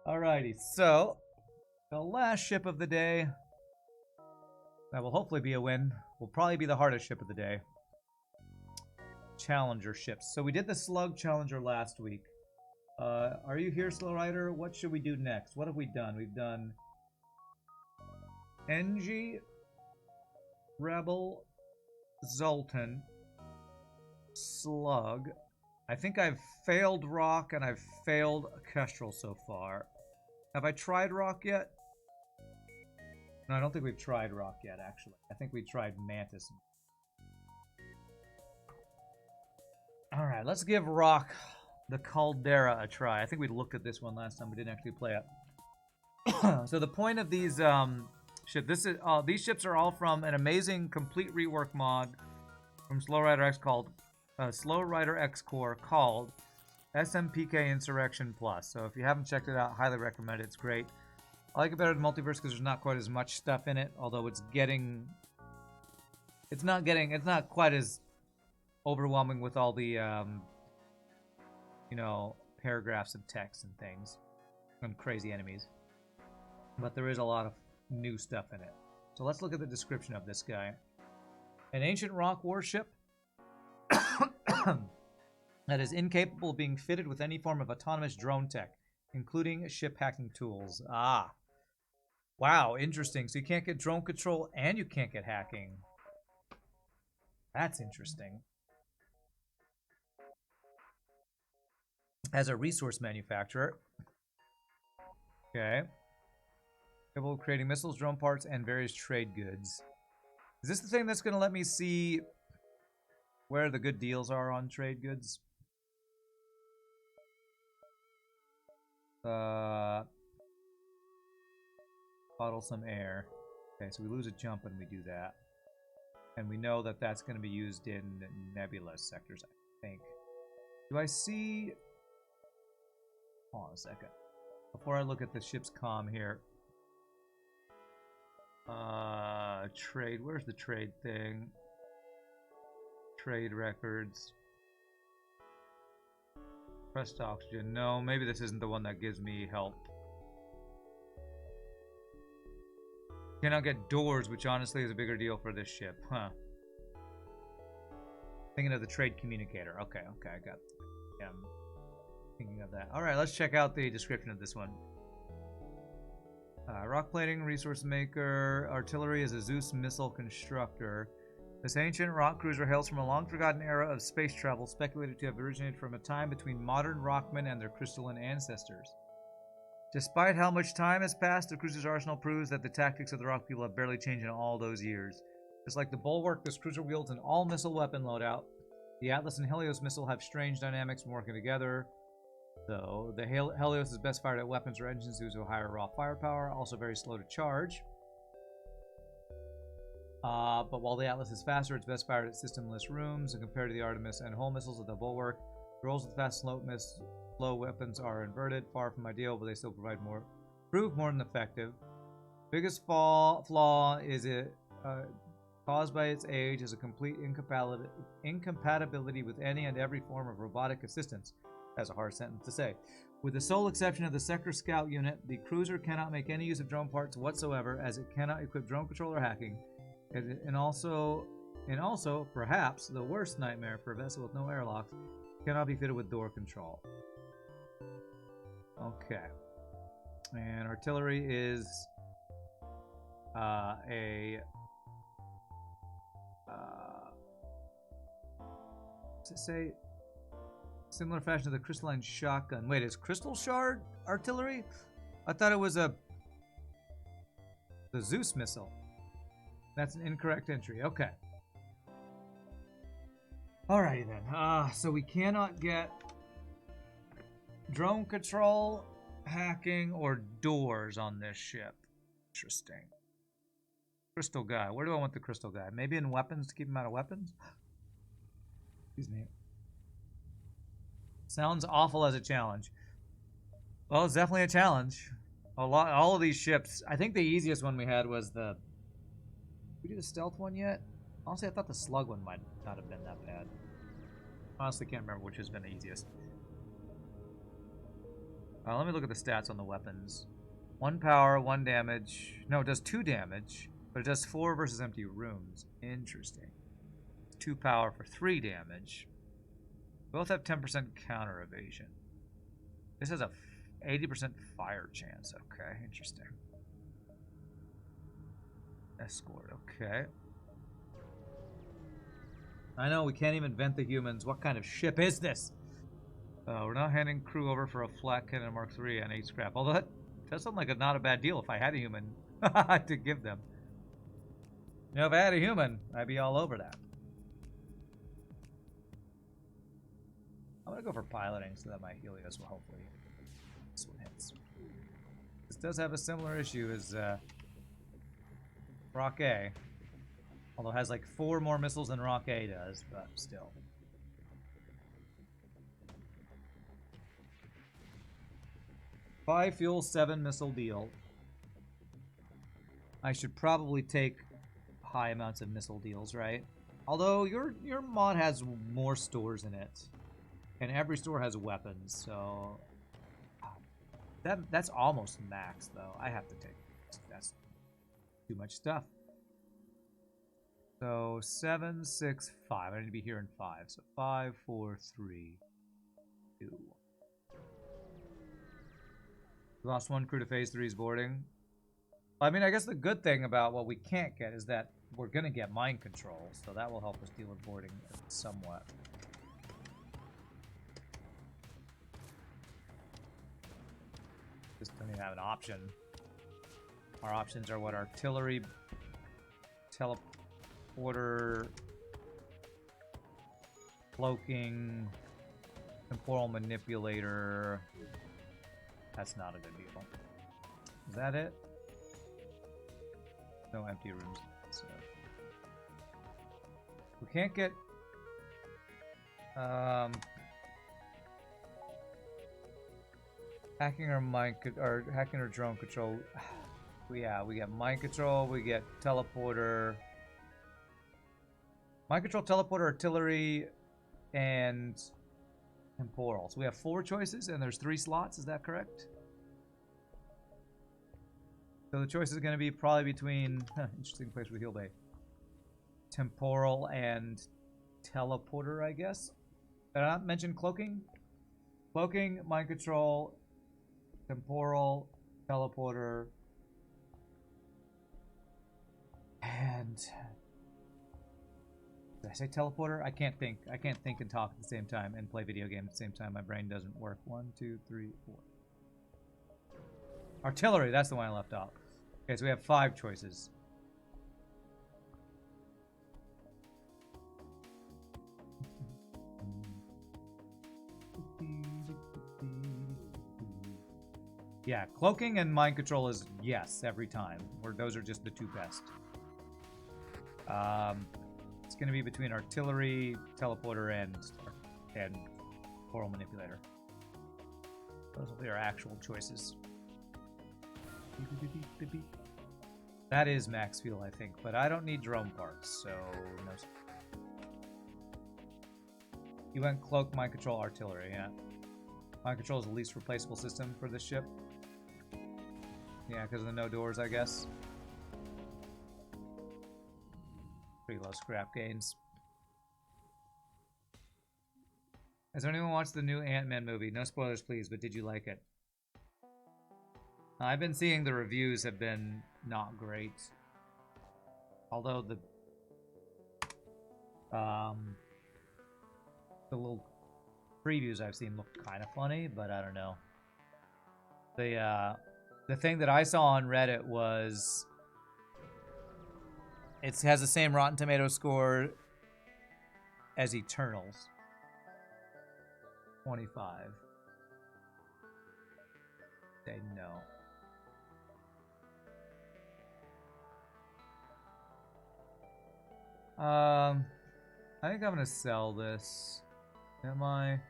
Alrighty, so the last ship of the day, that will hopefully be a win, will probably be the hardest ship of the day. Challenger ships. So we did the Slug Challenger last week. Are you here, Slow Rider? What should we do next? What have we done? We've done Engie, Rebel, Zoltan, Slug. I think I've failed Rock and I've failed Kestrel so far. Have I tried Rock yet? No, I don't think we've tried Rock yet, actually. I think we tried Mantis. Alright, let's give Rock the Caldera a try. I think we looked at this one last time. We didn't actually play it. So the point of these these ships are all from an amazing complete rework mod from Slow Rider X called Slow Rider X Core called SMPK Insurrection Plus. So if you haven't checked it out, highly recommend it. It's great. I like it better than Multiverse because there's not quite as much stuff in it, although it's not quite as overwhelming with all the paragraphs of text and things and crazy enemies. But there is a lot of new stuff in it. So let's look at the description of this guy. An ancient rock warship that is incapable of being fitted with any form of autonomous drone tech, including ship hacking tools. Ah. Wow, interesting. So you can't get drone control and you can't get hacking. That's interesting. As a resource manufacturer. Okay. Capable of creating missiles, drone parts, and various trade goods. Is this the thing that's going to let me see where the good deals are on trade goods? Bottle some air. Okay, so we lose a jump when we do that. And we know that that's going to be used in nebula sectors, I think. Do I see... Hold on a second. Before I look at the ship's comm here. Trade. Where's the trade thing? Trade records. Pressed oxygen. No, maybe this isn't the one that gives me help. Cannot get doors, which honestly is a bigger deal for this ship. Huh. Thinking of the trade communicator. Okay, I got... Yeah, I'm thinking of that. Alright, let's check out the description of this one. Rock plating, resource maker, artillery is a Zeus missile constructor. This ancient rock cruiser hails from a long-forgotten era of space travel, speculated to have originated from a time between modern rockmen and their crystalline ancestors. Despite how much time has passed, the cruiser's arsenal proves that the tactics of the rock people have barely changed in all those years. Just like the Bulwark, this cruiser wields an all-missile weapon loadout. The Atlas and Helios missile have strange dynamics from working together. Though the Helios is best fired at weapons or engines due to higher raw firepower, also very slow to charge. But while the Atlas is faster, it's best fired at systemless rooms, and compared to the Artemis and Hull missiles of the Bulwark, the rolls with fast slow weapons are inverted, far from ideal, but they still prove more than effective. Biggest flaw is it caused by its age is a complete incompatibility with any and every form of robotic assistance. That's a hard sentence to say. With the sole exception of the Sector Scout unit, the cruiser cannot make any use of drone parts whatsoever, as it cannot equip drone control or hacking. And also, perhaps, the worst nightmare for a vessel with no airlocks, cannot be fitted with door control. Okay. And artillery is does it say similar fashion to the crystalline shotgun? Wait, is crystal shard artillery? I thought it was the Zeus missile. That's an incorrect entry. Okay. Alrighty then. So we cannot get drone control, hacking, or doors on this ship. Interesting. Crystal guy. Where do I want the crystal guy? Maybe in weapons to keep him out of weapons? Excuse me. Sounds awful as a challenge. Well, it's definitely a challenge. All of these ships. I think the easiest one we had was the... Did we do the stealth one yet? Honestly, I thought the slug one might not have been that bad. Honestly, can't remember which has been the easiest. Let me look at the stats on the weapons. 1 power, 1 damage. No, it does 2 damage, but it does 4 versus empty rooms. Interesting. 2 power for 3 damage. Both have 10% counter evasion. This has a 80% fire chance. Okay, interesting. Escort, okay. I know, we can't even vent the humans. What kind of ship is this? We're not handing crew over for a flat cannon Mark III and 8 scrap. Although that does sound like not a bad deal if I had a human to give them. You know, if I had a human, I'd be all over that. I'm gonna go for piloting so that my Helios will hopefully this one hits. This does have a similar issue as Rock A. Although it has like 4 more missiles than Rock A does, but still. Five fuel, 7 missile deal. I should probably take high amounts of missile deals, right? Although your mod has more stores in it. And every store has weapons, so that's almost max though. I have to take that's too much stuff. So 7, 6, 5. I need to be here in 5. So 5, 4, 3, 2. We lost 1 crew to phase 3's boarding. I mean, I guess the good thing about what we can't get is that we're gonna get mind control, so that will help us deal with boarding somewhat. Just don't even have an option. Our options are what? Artillery, teleporter, cloaking, temporal manipulator. That's not a good deal. Is that it? No empty rooms. So we can't get hacking or hacking or drone control. Yeah, we get mind control, we get teleporter. Mind control, teleporter, artillery, and temporal. So we have 4 choices and there's 3 slots, is that correct? So the choice is going to be probably between, interesting place for heal bay, temporal and teleporter, I guess. Did I not mention cloaking? Cloaking, mind control, temporal, teleporter, and did I say teleporter? I can't think. I can't think and talk at the same time and play video games at the same time. My brain doesn't work. 1, 2, 3, 4. Artillery, that's the one I left off. Okay, so we have 5 choices. Yeah, cloaking and mind control is yes every time. Or those are just the 2 best. It's going to be between artillery, teleporter, and temporal manipulator. Those will be our actual choices. That is max fuel, I think, but I don't need drone parts, so no. You went cloak, mind control, artillery, yeah. Mind control is the least replaceable system for this ship. Yeah, because of the no doors, I guess. Pretty low scrap gains. Has anyone watched the new Ant-Man movie? No spoilers, please, but did you like it? I've been seeing the reviews have been not great. Although the little previews I've seen look kind of funny, but I don't know. The thing that I saw on Reddit was it has the same Rotten Tomatoes score as Eternals. 25. Say no. I think I'm gonna sell this. Am I?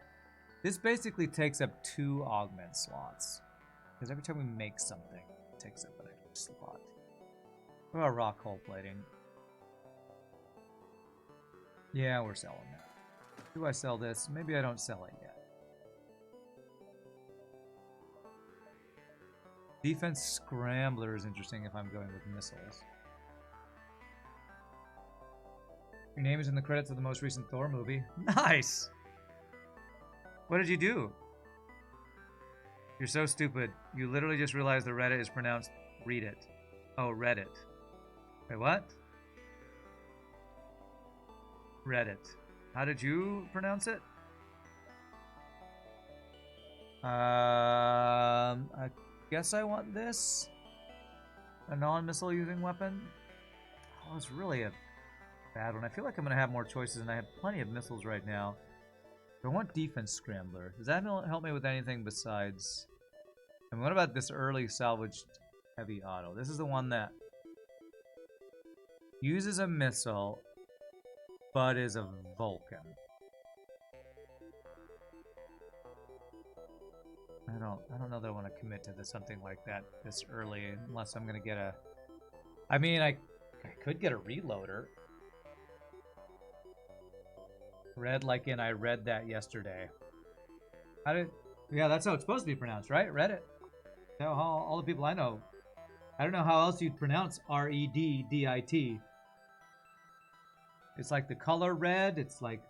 This basically takes up 2 augment slots. Because every time we make something, it takes up an extra slot. What about rock hull plating? Yeah, we're selling that. Do I sell this? Maybe I don't sell it yet. Defense Scrambler is interesting if I'm going with missiles. Your name is in the credits of the most recent Thor movie. Nice! What did you do? You're so stupid. You literally just realized the Reddit is pronounced read it. Oh, Reddit. Wait, what? Reddit. How did you pronounce it? I guess I want this. A non-missile using weapon. Oh, it's really a bad one. I feel like I'm going to have more choices, and I have plenty of missiles right now. I want Defense Scrambler. Does that help me with anything besides... And what about this early salvaged heavy auto? This is the one that uses a missile, but is a Vulcan. I don't know that I want to commit to something like that this early, unless I'm gonna get a... I mean, I could get a reloader. Read like in I read that yesterday. Yeah, that's how it's supposed to be pronounced, right? Reddit. How all the people I know. I don't know how else you'd pronounce R-E-D-D-I-T. It's like the color red. It's like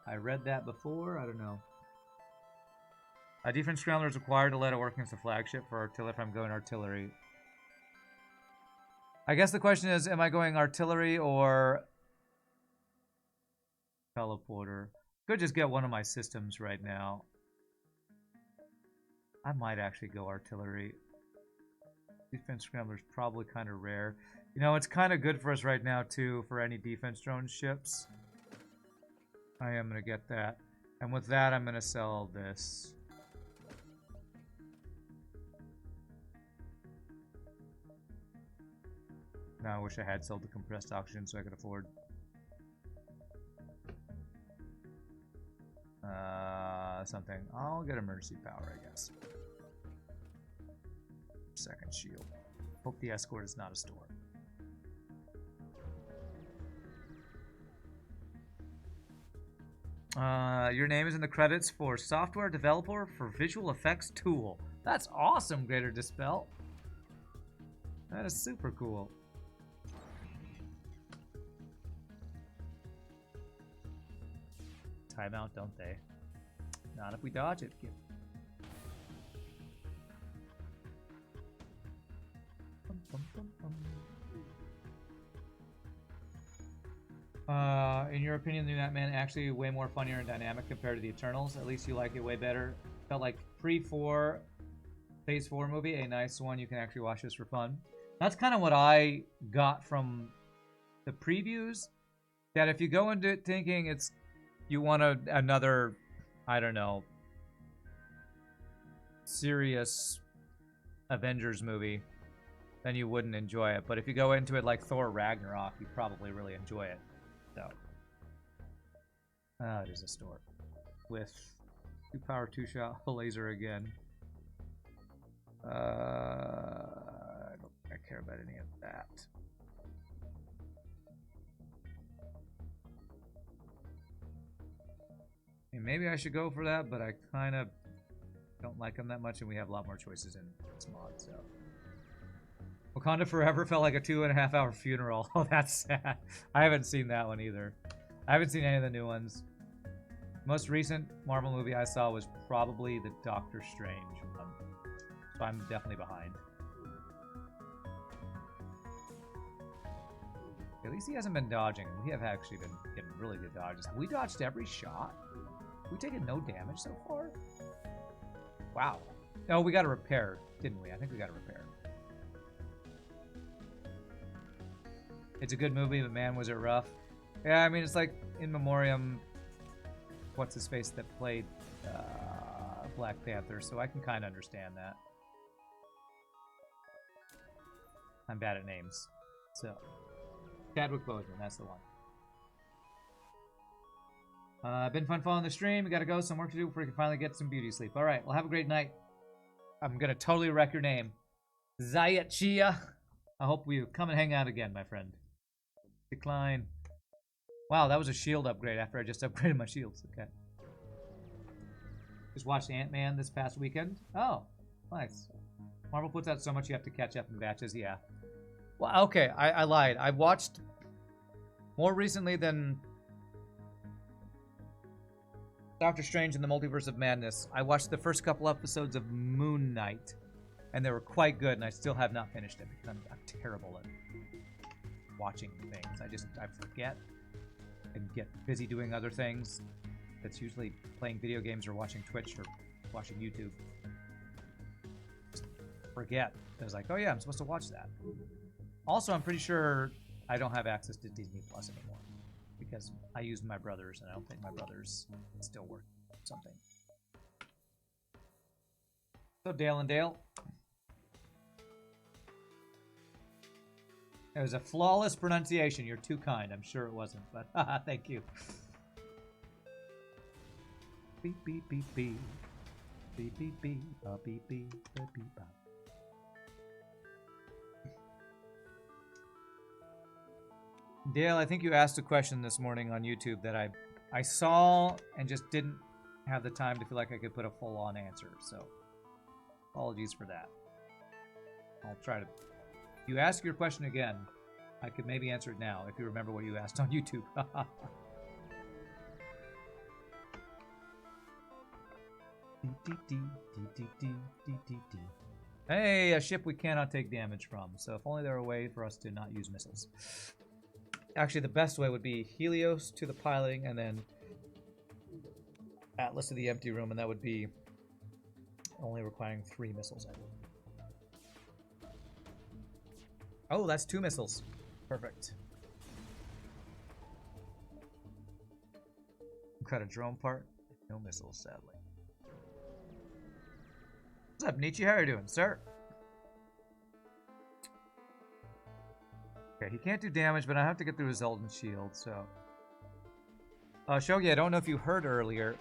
I read that before. I don't know. A defense scrambler is required to let it work against the flagship for artillery if I'm going artillery. I guess the question is, am I going artillery or teleporter? Could just get one of my systems right now. I might actually go artillery. Defense scrambler is probably kind of rare. You know, it's kind of good for us right now, too, for any defense drone ships. I am going to get that. And with that, I'm going to sell this. Now I wish I had sold the compressed oxygen so I could afford. Something. I'll get emergency power, I guess. Second shield. Hope the escort is not a store. Your name is in the credits for software developer for visual effects tool. That's awesome, Greater Dispel. That is super cool. Timeout, don't they? Not if we dodge it. In your opinion, the new Batman actually way more funnier and dynamic compared to the Eternals. At least you like it way better. Felt like pre-4 Phase 4 movie, a nice one. You can actually watch this for fun. That's kind of what I got from the previews. That if you go into it thinking it's you want another, I don't know, serious Avengers movie, then you wouldn't enjoy it. But if you go into it like Thor Ragnarok, you probably really enjoy it. So, it is a store with 2-power 2-shot laser again. I don't think I care about any of that. And maybe I should go for that, but I kind of don't like them that much, and we have a lot more choices in this mod, so. Wakanda Forever felt like a 2.5-hour funeral. Oh, that's sad. I haven't seen that one either. I haven't seen any of the new ones. Most recent Marvel movie I saw was probably the Doctor Strange one. So I'm definitely behind. At least he hasn't been dodging. We have actually been getting really good dodges. Have we dodged every shot? We taken no damage so far? Wow. Oh, we got a repair, didn't we? I think we got a repair. It's a good movie, but man, was it rough. Yeah, I mean, it's like in memoriam, what's his face that played Black Panther, so I can kind of understand that. I'm bad at names. So, Chadwick Boseman, that's the one. Been fun following the stream. We gotta go, some work to do before we can finally get some beauty sleep. Alright, well, have a great night. I'm gonna totally wreck your name. Zayat Chia. I hope we come and hang out again, my friend. Decline. Wow, that was a shield upgrade after I just upgraded my shields. Okay. Just watched Ant-Man this past weekend. Oh, nice. Marvel puts out so much you have to catch up in batches, yeah. Well, okay, I lied. I watched more recently than Doctor Strange and the Multiverse of Madness. I watched the first couple episodes of Moon Knight, and they were quite good, and I still have not finished it because I'm terrible at watching things. I forget and get busy doing other things. That's usually playing video games or watching Twitch or watching YouTube. Just forget. I was like, oh yeah, I'm supposed to watch that. Also, I'm pretty sure I don't have access to Disney Plus anymore because I used my brother's, and I don't think my brother's still work something. So Dale and Dale. It was a flawless pronunciation. You're too kind. I'm sure it wasn't, but thank you. Beep beep beep beep. Beep beep beep. Beep beep beep beep. Dale, I think you asked a question this morning on YouTube that I saw and just didn't have the time to feel like I could put a full-on answer, so apologies for that. I'll try to... If you ask your question again, I could maybe answer it now if you remember what you asked on YouTube. Hey, a ship we cannot take damage from, so if only there were a way for us to not use missiles. Actually, the best way would be Helios to the piloting, and then Atlas to the empty room, and that would be only requiring 3 missiles, I think. Oh, that's 2 missiles. Perfect. Cut a drone part. No missiles, sadly. What's up, Nietzsche? How are you doing, sir? Okay, he can't do damage, but I have to get through his Elden Shield, so... Shogi, I don't know if you heard earlier.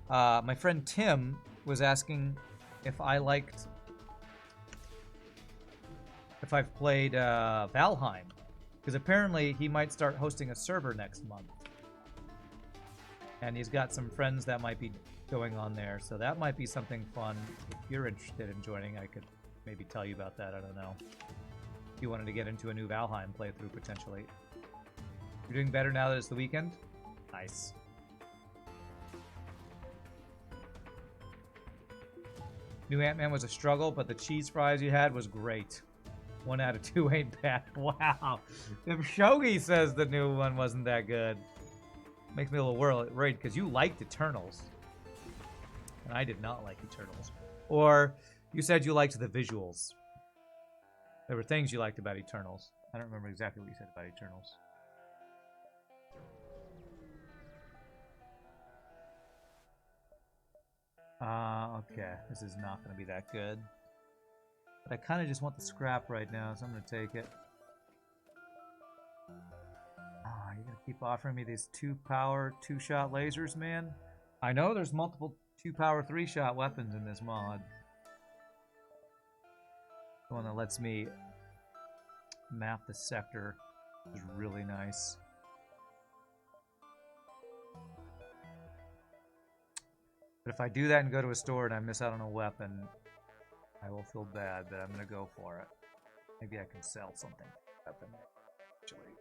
My friend Tim was asking if I liked... if I've played Valheim. Because apparently he might start hosting a server next month. And he's got some friends that might be going on there, so that might be something fun. If you're interested in joining, I could maybe tell you about that, I don't know. If you wanted to get into a new Valheim playthrough, potentially. You're doing better now that it's the weekend? Nice. New Ant-Man was a struggle, but the cheese fries you had was great. 1 out of 2 ain't bad. Wow. If Shogi says the new one wasn't that good, makes me a little worried, because you liked Eternals. And I did not like Eternals. Or you said you liked the visuals. There were things you liked about Eternals. I don't remember exactly what you said about Eternals. Okay. This is not going to be that good. But I kind of just want the scrap right now, so I'm going to take it. You're going to keep offering me these 2-power, 2-shot lasers, man? I know there's multiple 2-power, 3-shot weapons in this mod. The one that lets me map the sector is really nice. But if I do that and go to a store and I miss out on a weapon, I will feel bad, but I'm going to go for it. Maybe I can sell something. Actually.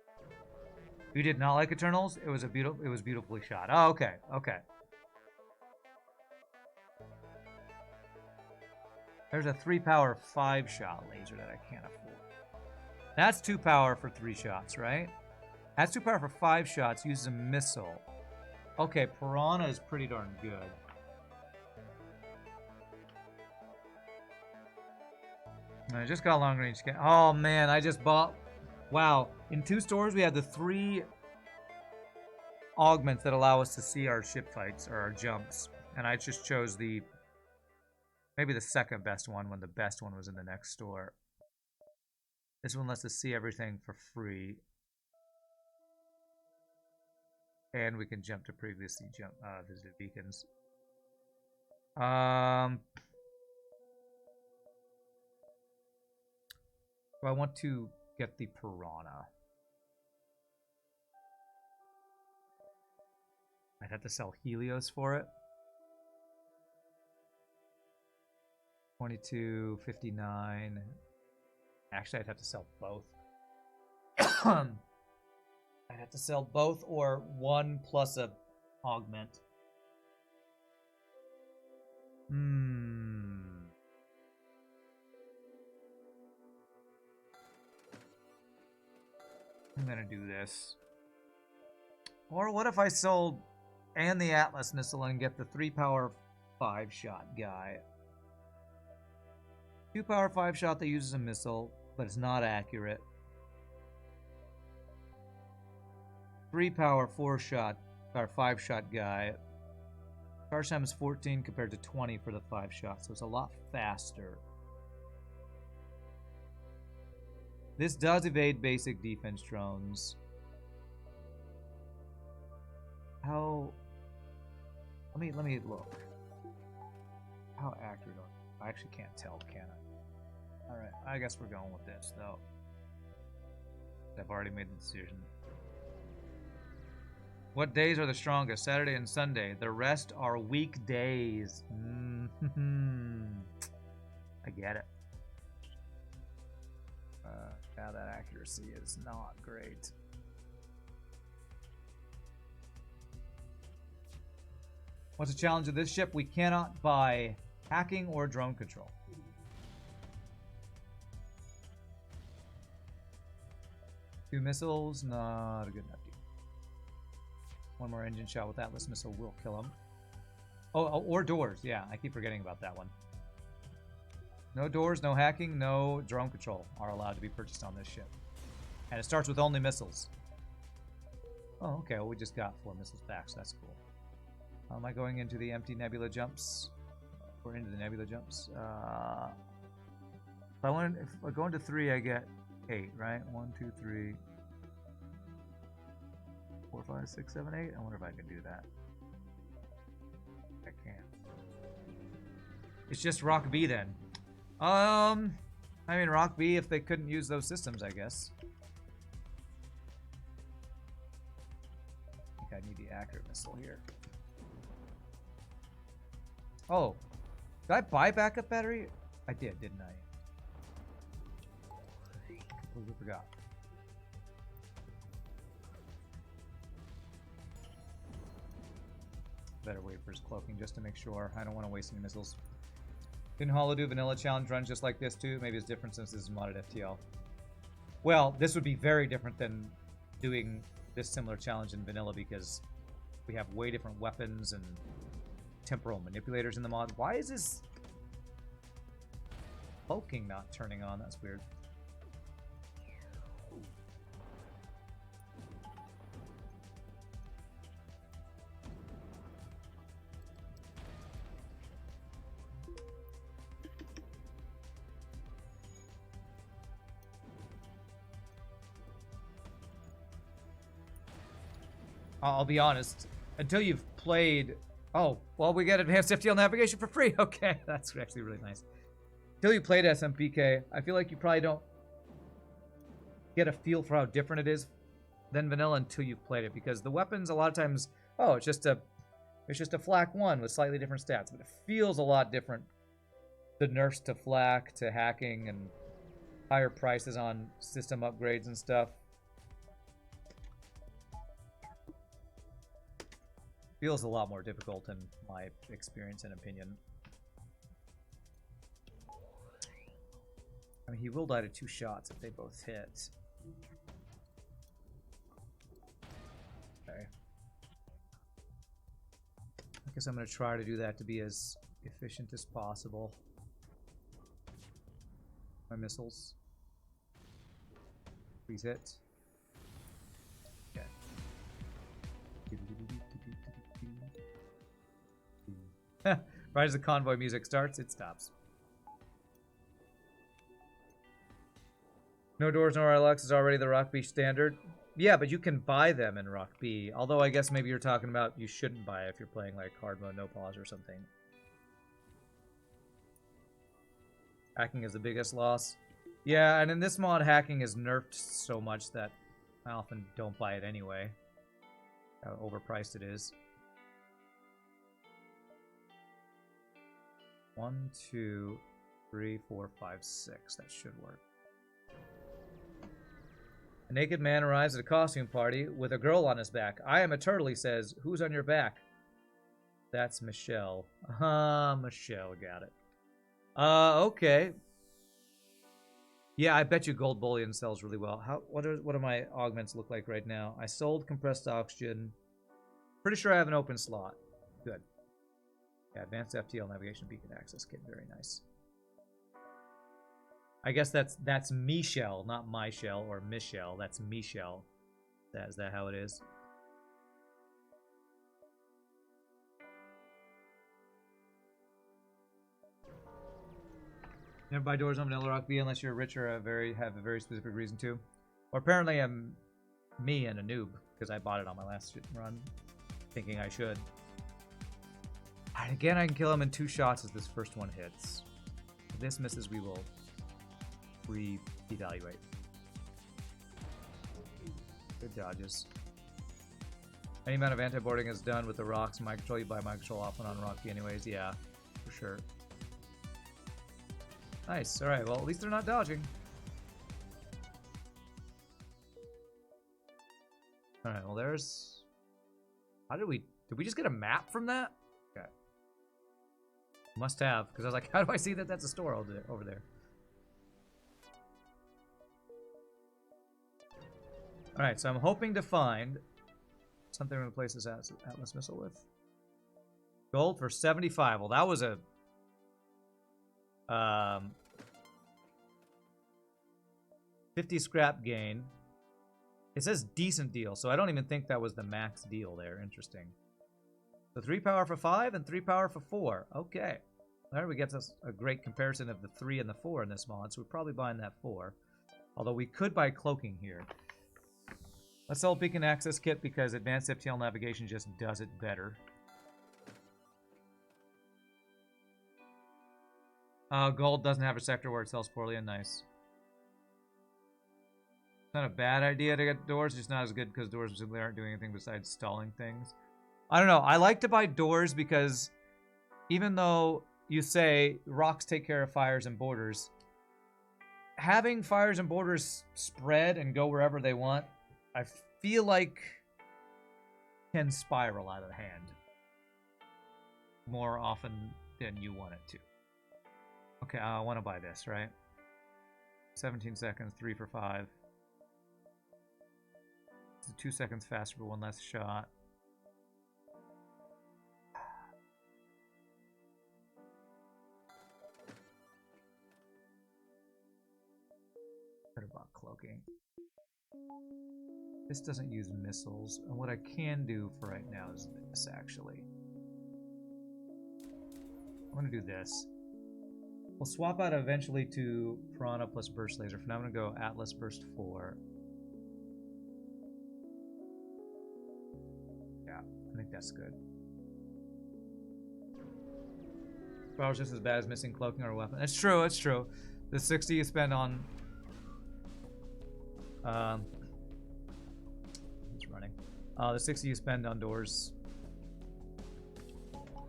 You did not like Eternals? It was beautifully shot. Oh, okay. Okay. There's a 3-power 5-shot laser that I can't afford. That's 2-power for 3 shots, right? That's 2-power for 5 shots. Uses a missile. Okay, Piranha is pretty darn good. I just got long range scan. Oh man, I just bought. Wow. In 2 stores, we have the 3 augments that allow us to see our ship fights or our jumps. And I just chose maybe the second best one when the best one was in the next store. This one lets us see everything for free. And we can jump to previously visited beacons. Do I want to get the Piranha? I'd have to sell Helios for it. 22.59. Actually, I'd have to sell both. I'd have to sell both or one plus a augment. I'm gonna do this. Or what if I sold and the Atlas missile and get the 3-power 5-shot guy? 2-power 5-shot that uses a missile, but it's not accurate. 3-power 4-shot or 5-shot guy. Charge time is 14 compared to 20 for the 5-shot, so it's a lot faster. This does evade basic defense drones. How? Let me look. How accurate are they? I actually can't tell, can I? All right, I guess we're going with this though. I've already made the decision. What days are the strongest? Saturday and Sunday. The rest are weekdays. I get it. Yeah, that accuracy is not great. What's the challenge of this ship? We cannot buy hacking or drone control. Two missiles, not a good enough deal. One more engine shot with Atlas missile will kill him. Oh, or doors. Yeah, I keep forgetting about that one. No doors, no hacking, no drone control are allowed to be purchased on this ship. And it starts with only missiles. Oh, okay. Well, we just got 4 missiles back, so that's cool. Am I going into the empty nebula jumps? Or into the nebula jumps? If I go into 3, I get 8, right? 1, 2, 3, 4, 5, 6, 7, 8. I wonder if I can do that. I can't. It's just Rock B then. I mean Rock B if they couldn't use those systems, I guess. I think I need the accurate missile here. Oh, did I buy backup battery? I did, didn't I? Completely forgot. Better wait for his cloaking just to make sure. I don't want to waste any missiles. Can Hollow do vanilla challenge runs just like this too? Maybe it's different since this is modded FTL. Well, this would be very different than doing this similar challenge in vanilla because we have way different weapons and temporal manipulators in the mod. Why is this cloaking not turning on? That's weird. I'll be honest, until you've played... Oh, well, we get advanced FTL navigation for free. Okay, that's actually really nice. Until you played SMPK, I feel like you probably don't get a feel for how different it is than vanilla until you've played it, because the weapons a lot of times, oh, it's just a flak 1 with slightly different stats, but it feels a lot different. The nerfs to flak, to hacking, and higher prices on system upgrades and stuff. Feels a lot more difficult in my experience and opinion. I mean, he will die to 2 shots if they both hit. Okay. I guess I'm going to try to do that to be as efficient as possible. My missiles. Please hit. Okay. Right as the convoy music starts, it stops. No doors, no RLX is already the Rock B standard. Yeah, but you can buy them in Rock B. Although I guess maybe you're talking about you shouldn't buy if you're playing like hard mode, no pause or something. Hacking is the biggest loss. Yeah, and in this mod, hacking is nerfed so much that I often don't buy it anyway. How overpriced it is. 1, 2, 3, 4, 5, 6. That should work. A naked man arrives at a costume party with a girl on his back. I am a turtle, he says. Who's on your back? That's Michelle. Michelle, got it. Okay. Yeah, I bet you gold bullion sells really well. What do my augments look like right now? I sold compressed oxygen. Pretty sure I have an open slot. Good. Yeah, advanced FTL navigation beacon access kit. Very nice. I guess that's Michelle, not my shell or Michelle. That's Michelle. Is that how it is? Never buy doors on Vanilla Rock B unless you're rich or have a very specific reason to. Or apparently I'm me and a noob because I bought it on my last run, thinking I should. And again, I can kill him in 2 shots as this first one hits. If this misses, we will re-evaluate. Good dodges. Any amount of anti-boarding is done with the rocks. My control, you buy my control often on Rocky anyways. Yeah, for sure. Nice. All right. Well, at least they're not dodging. All right. Well, there's. How did we just get a map from that? Okay. Must have, because I was like, how do I see that that's a store over there? All right. So I'm hoping to find something to replace this Atlas missile with. Gold for 75. Well, that was a 50 scrap gain. It says decent deal, so I don't even think that was the max deal there. Interesting. So 3 power for 5 and 3 power for 4. Okay. There we get us a great comparison of the 3 and the 4 in this mod, so we're probably buying that 4. Although we could buy cloaking here. Let's sell beacon access kit because advanced FTL navigation just does it better. Gold doesn't have a sector where it sells poorly and nice. It's not a bad idea to get doors, just not as good because doors simply aren't doing anything besides stalling things. I don't know. I like to buy doors because even though you say rocks take care of fires and borders, having fires and borders spread and go wherever they want, I feel like can spiral out of hand more often than you want it to. Okay, I want to buy this, right? 17 seconds, 3 for 5. It's 2 seconds faster for 1 less shot. Better bought cloaking. This doesn't use missiles, and what I can do for right now is this, actually. I'm going to do this. We'll swap out eventually to Piranha plus Burst Laser. For now, I'm going to go Atlas Burst 4. Yeah, I think that's good. Power's just as bad as missing cloaking or a weapon. It's true, it's true. The 60 you spend on... it's running. The 60 you spend on doors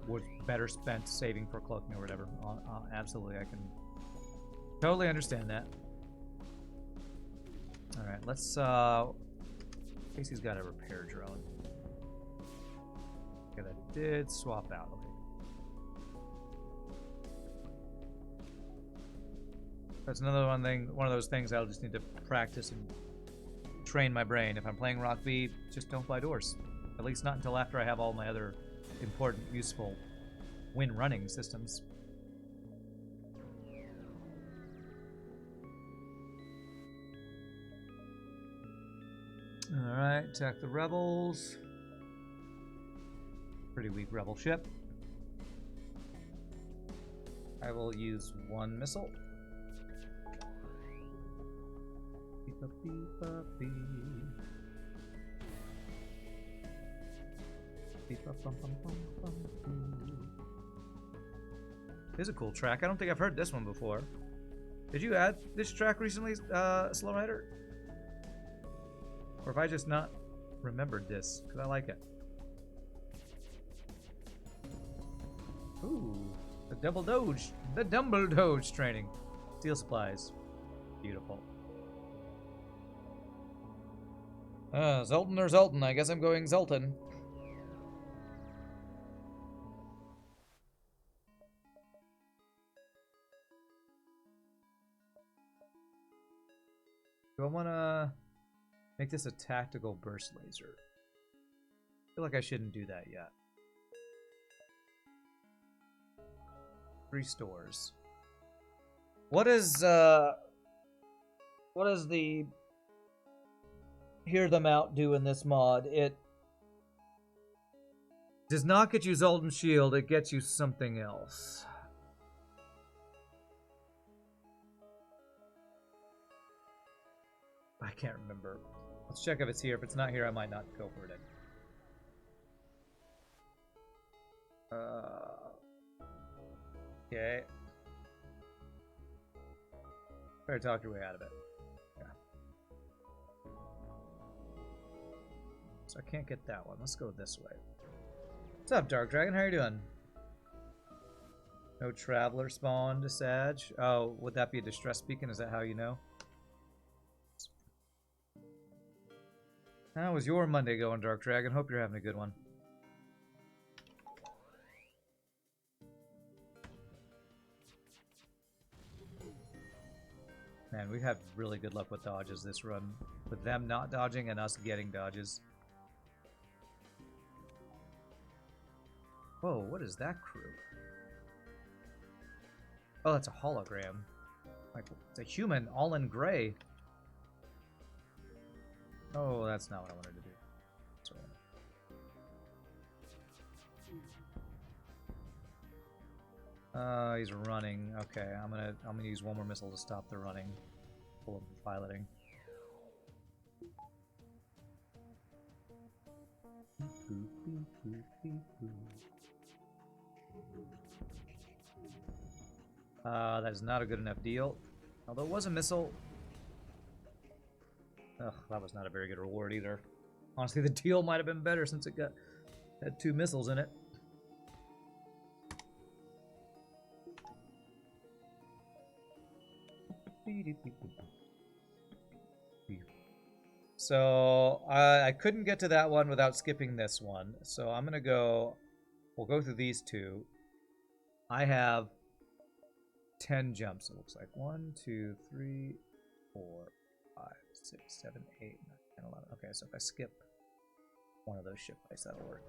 was better spent saving for cloaking or whatever. Absolutely, I can totally understand that. Alright, let's, Casey's got a repair drone. Okay, that did swap out. Okay. That's another one of those things I'll just need to practice and train my brain. If I'm playing Rock B, just don't buy doors. At least not until after I have all my other important, useful win-running systems. Alright, attack the rebels. Pretty weak rebel ship. I will use 1 missile. This is a cool track. I don't think I've heard this one before. Did you add this track recently, Slow Rider? Or have I just not remembered this? Because I like it. Ooh. The double doge training. Steel supplies. Beautiful. Zoltan or Zoltan? I guess I'm going Zoltan. Do I want to make this a tactical burst laser? I feel like I shouldn't do that yet. 3 stores. What is the Hear Them Out do in this mod? It does not get you Zoltan Shield, it gets you something else. I can't remember. Let's check if it's here. If it's not here, I might not go for it. Okay. Better talk your way out of it. Yeah. So I can't get that one. Let's go this way. What's up, Dark Dragon? How are you doing? No traveler spawned, Sag. Oh, would that be a distress beacon? Is that how you know? How was your Monday going, Dark Dragon? Hope you're having a good one. Man, we've had really good luck with dodges this run. With them not dodging and us getting dodges. Whoa, what is that crew? Oh, that's a hologram. Like, it's a human all in gray. Oh, that's not what I wanted to do. Sorry. He's running. Okay, I'm gonna use one more missile to stop the running. Pull up the piloting. That is not a good enough deal. Although it was a missile. Ugh, that was not a very good reward either. Honestly, the deal might have been better since it had 2 missiles in it. So I couldn't get to that one without skipping this one. So I'm gonna go. We'll go through these 2. I have 10 jumps. It looks like 1, 2, 3, 4, 5, 6, 7, 8, 9, 10, 11. Okay, so if I skip one of those ship fights, that'll work.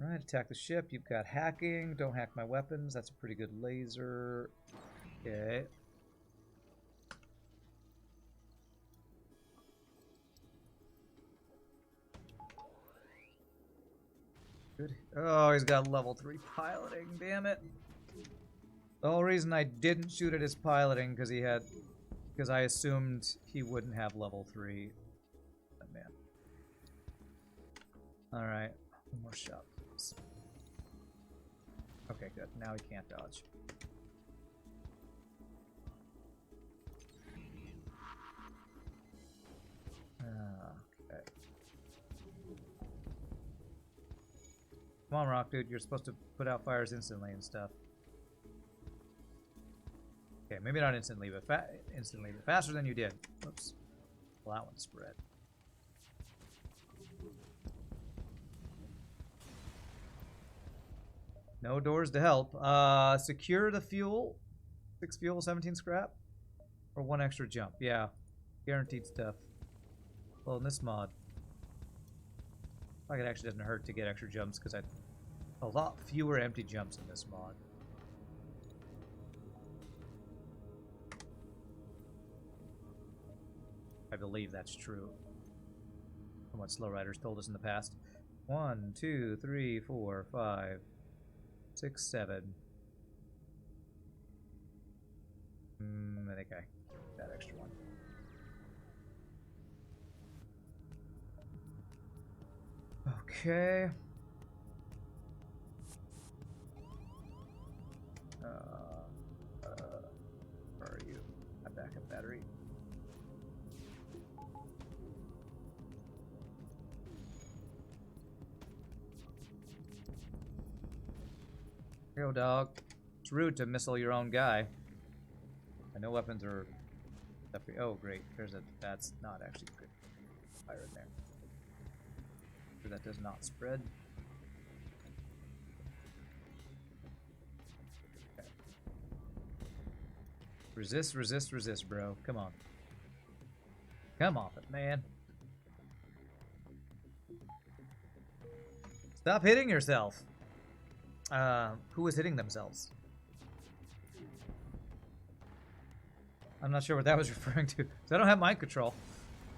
Alright, attack the ship. You've got hacking. Don't hack my weapons. That's a pretty good laser. Okay. Good. Oh, he's got level 3 piloting. Damn it. The whole reason I didn't shoot at his piloting because I assumed he wouldn't have level 3. Oh, man. Alright. One more shot. Okay, good. Now he can't dodge. Okay. Come on, Rock, dude. You're supposed to put out fires instantly and stuff. Okay, maybe not instantly, but faster than you did. Whoops. Well, that one spread. No doors to help. Secure the fuel. 6 fuel, 17 scrap. Or 1 extra jump. Yeah. Guaranteed stuff. Well, in this mod, like it actually doesn't hurt to get extra jumps because I a lot fewer empty jumps in this mod. I believe that's true from what Slow Riders told us in the past. 1, 2, 3, 4, 5, 6, 7. I think I get that extra one. Okay. Where are you? My backup battery. go, dog. It's rude to missile your own guy. I know weapons are... Oh, great. There's a... That's not actually good. Fire in there. So that does not spread. Okay. Resist, resist, resist, bro. Come on. Come off it, man. Stop hitting yourself. Who was hitting themselves? I'm not sure what that was referring to. Because I don't have mind control.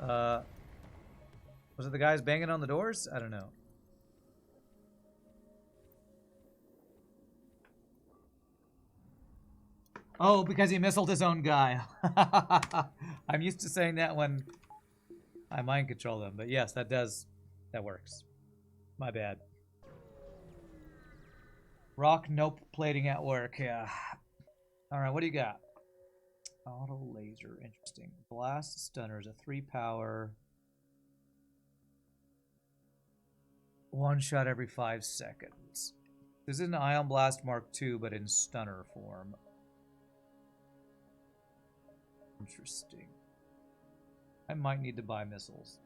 Was it the guys banging on the doors? I don't know. Oh, because he missiled his own guy. I'm used to saying that when I mind control them. But yes, that works. My bad. Rock nope plating at work, yeah. Alright, what do you got? Auto laser, interesting. Blast stunner is a 3 power. One shot every 5 seconds. This is an Ion Blast Mark II, but in stunner form. Interesting. I might need to buy missiles.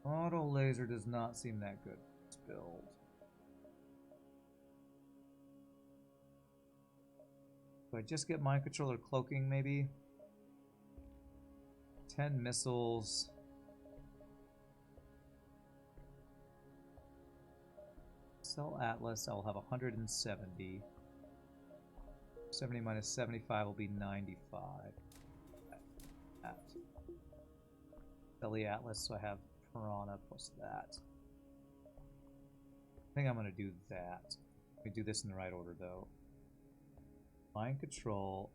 Auto laser does not seem that good. Let's build. Do I just get mind control or cloaking, maybe? 10 missiles. Sell Atlas, I'll have 170. 70 minus 75 will be 95. Sell the Atlas, so I have Piranha plus that. I think I'm going to do that. Let me do this in the right order, though. Mind control.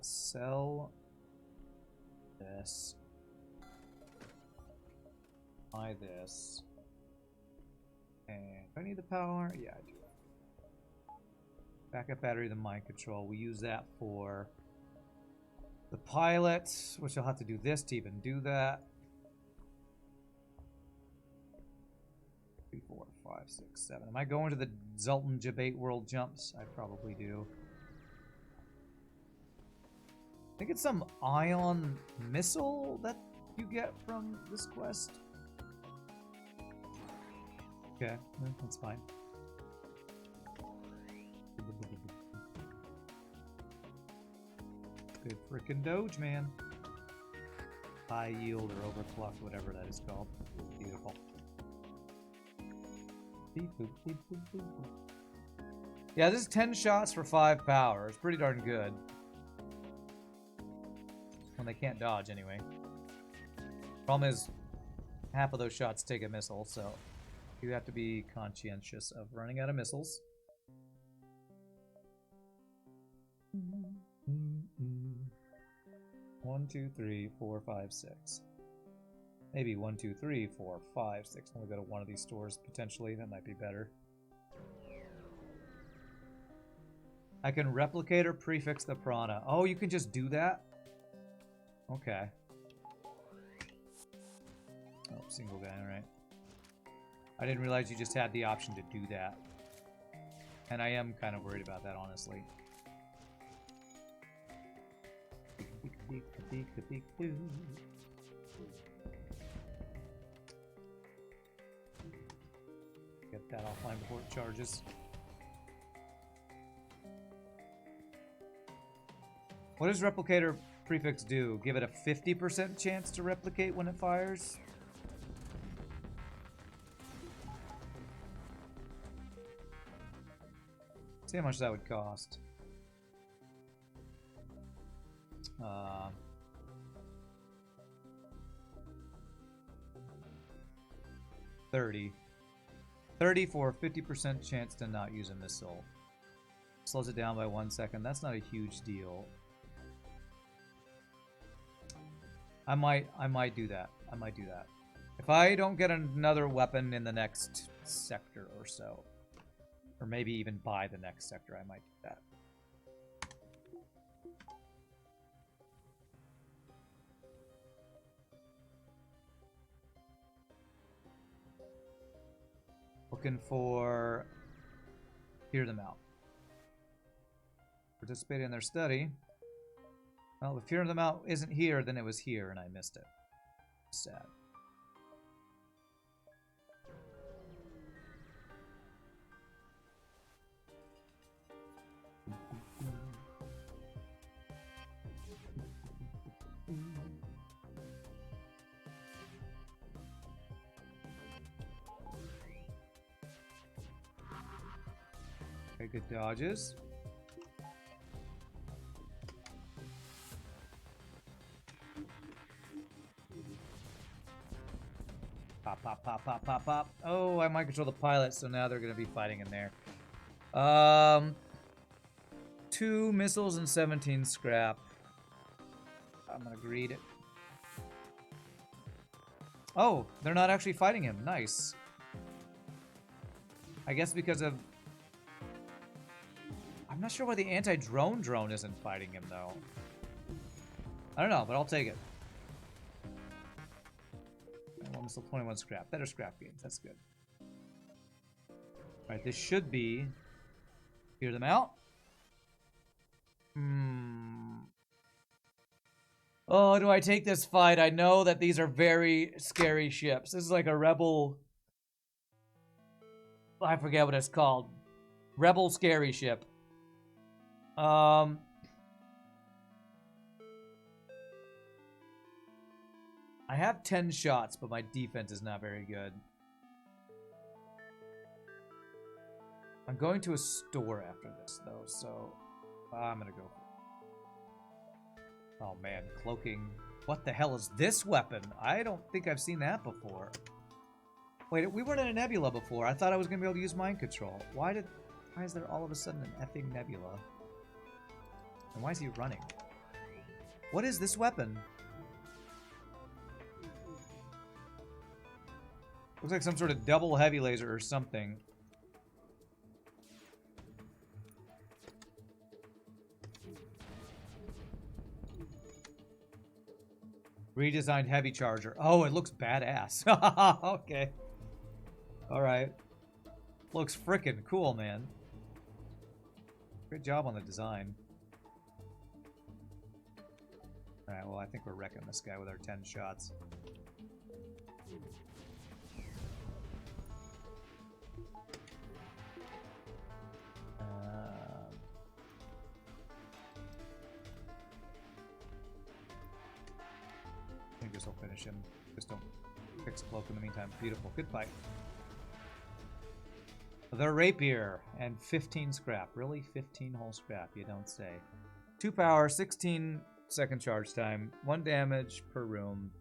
Sell this. Buy this. And do I need the power? Yeah, I do. Backup battery, the mind control. We use that for the pilot, which I'll have to do this to even do that. 3, 4, 5, 6, 7. Am I going to the Zoltan Jabate World Jumps? I probably do. I think it's some ion missile that you get from this quest. Okay, that's fine. Good frickin' Doge, man. High yield or overclock, whatever that is called. Beautiful. Yeah, this is 10 shots for 5 power. It's pretty darn good. When they can't dodge, anyway. Problem is, half of those shots take a missile, so you have to be conscientious of running out of missiles. 1, 2, 3, 4, 5, 6. Maybe 1, 2, 3, 4, 5, 6. Only go to one of these stores potentially. That might be better. I can replicate or prefix the Piranha. Oh, you can just do that? Okay. Oh, single guy, alright. I didn't realize you just had the option to do that. And I am kind of worried about that, honestly. Get that offline before it charges. What does replicator prefix do? Give it a 50% chance to replicate when it fires? See how much that would cost. 30. 30 for a 50% chance to not use a missile. Slows it down by 1 second. That's not a huge deal. I might do that. I might do that. If I don't get another weapon in the next sector or so, or maybe even buy the next sector, I might do that. Looking for... Hear them out. Participate in their study. Well, if hear them out isn't here, then it was here and I missed it. Sad. Okay, good dodges. Pop, pop, pop, pop, pop, pop. Oh, I might control the pilot, so now they're going to be fighting in there. 2 missiles and 17 scrap. I'm going to greed it. Oh, they're not actually fighting him. Nice. I guess because of... I'm not sure why the anti-drone drone isn't fighting him, though. I don't know, but I'll take it. Still 21 scrap. Better scrap games. That's good. Alright, this should be... Hear them out. Oh, do I take this fight? I know that these are very scary ships. This is like a rebel... I forget what it's called. Rebel scary ship. I have 10 shots, but my defense is not very good. I'm going to a store after this, though, so I'm going to go for it. Oh, man, cloaking. What the hell is this weapon? I don't think I've seen that before. Wait, we weren't in a nebula before. I thought I was going to be able to use mind control. Why is there all of a sudden an effing nebula? And why is he running? What is this weapon? Looks like some sort of double heavy laser or something. Redesigned heavy charger. Oh, it looks badass. Okay. Alright. Looks frickin' cool, man. Great job on the design. Alright, well, I think we're wrecking this guy with our 10 shots. I think this will finish him. Just don't fix cloak in the meantime. Beautiful. Good fight. The rapier and 15 scrap. Really? 15 whole scrap, you don't say. 2 power, 16 second charge time, 1 damage per room.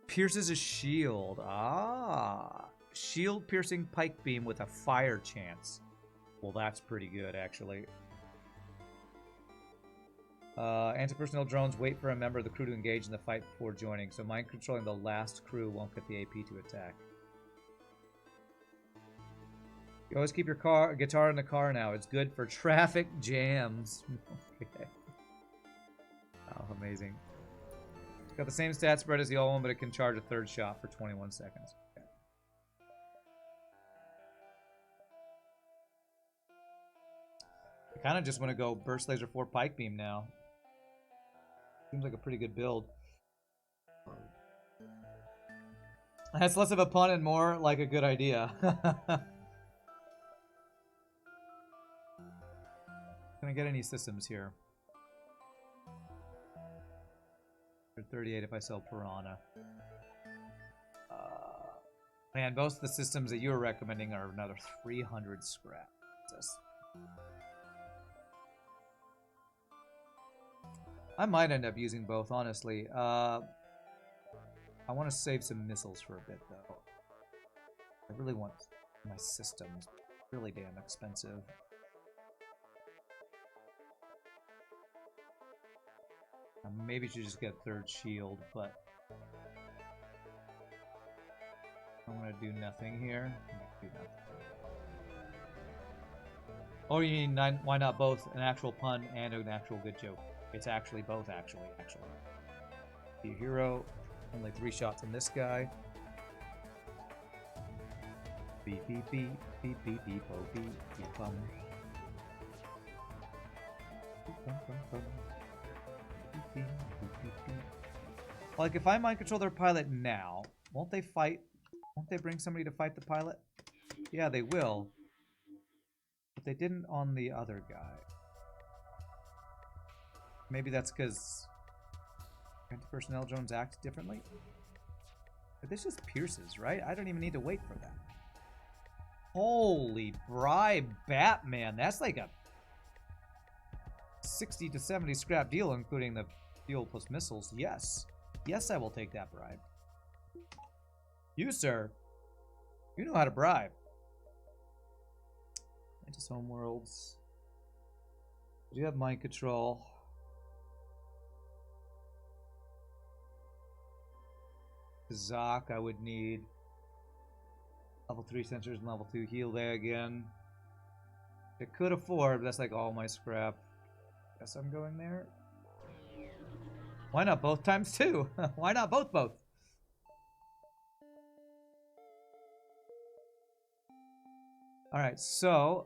Pierces a shield. Ah. Shield piercing pike beam with a fire chance. Well, that's pretty good, actually. Anti-personnel drones wait for a member of the crew to engage in the fight before joining, so mind controlling the last crew won't get the AP to attack. You always keep your guitar in the car now. It's good for traffic jams. Okay. Oh, amazing. It's got the same stat spread as the old one, but it can charge a 3rd shot for 21 seconds. Okay. I kind of just want to go Burst Laser 4 Pike Beam now. Seems like a pretty good build. That's less of a pun and more like a good idea. Can I get any systems here? 38 if I sell Piranha. Man, most of the systems that you were recommending are another 300 scrap. I might end up using both, honestly. I want to save some missiles for a bit, though. I really want my systems. Really damn expensive. I maybe should just get 3rd shield, but I'm gonna do nothing here. Do nothing. Oh, you mean why not both an actual pun and an actual good joke? It's actually both, actually. Be a hero. Only 3 shots on this guy. Beep beep beep beep beep beep oh beep beep bum. Like if I mind control their pilot now, won't they fight? Won't they bring somebody to fight the pilot? Yeah, they will. But they didn't on the other guy. Maybe that's because anti-personnel drones act differently? But this just pierces, right? I don't even need to wait for that. Holy bribe Batman. That's like a 60 to 70 scrap deal, including the fuel plus missiles. Yes. Yes, I will take that bribe. You, sir. You know how to bribe. Into homeworlds. Do you have mind control? Kazakh, I would need level 3 sensors and level 2 heal there again. I could afford, but that's like all my scrap. Guess I'm going there. Why not both times two? Why not both? Alright, so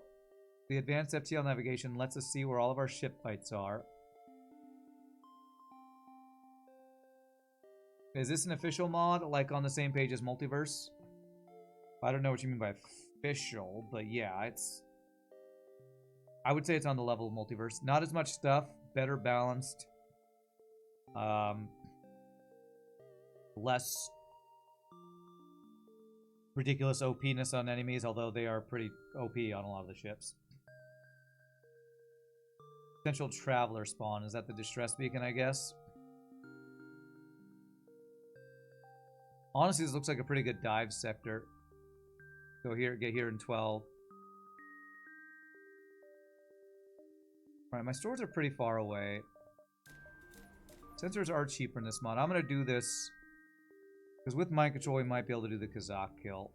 the advanced FTL navigation lets us see where all of our ship fights are. Is this an official mod, like on the same page as Multiverse? I don't know what you mean by official, but yeah, it's... I would say it's on the level of Multiverse. Not as much stuff, better balanced. Less ridiculous OP-ness on enemies, although they are pretty OP on a lot of the ships. Potential Traveler spawn, is that the distress beacon, I guess? Honestly, this looks like a pretty good dive sector. Go here, get here in 12. Alright, my stores are pretty far away. Sensors are cheaper in this mod. I'm going to do this, because with mind control, we might be able to do the Kazakh kill.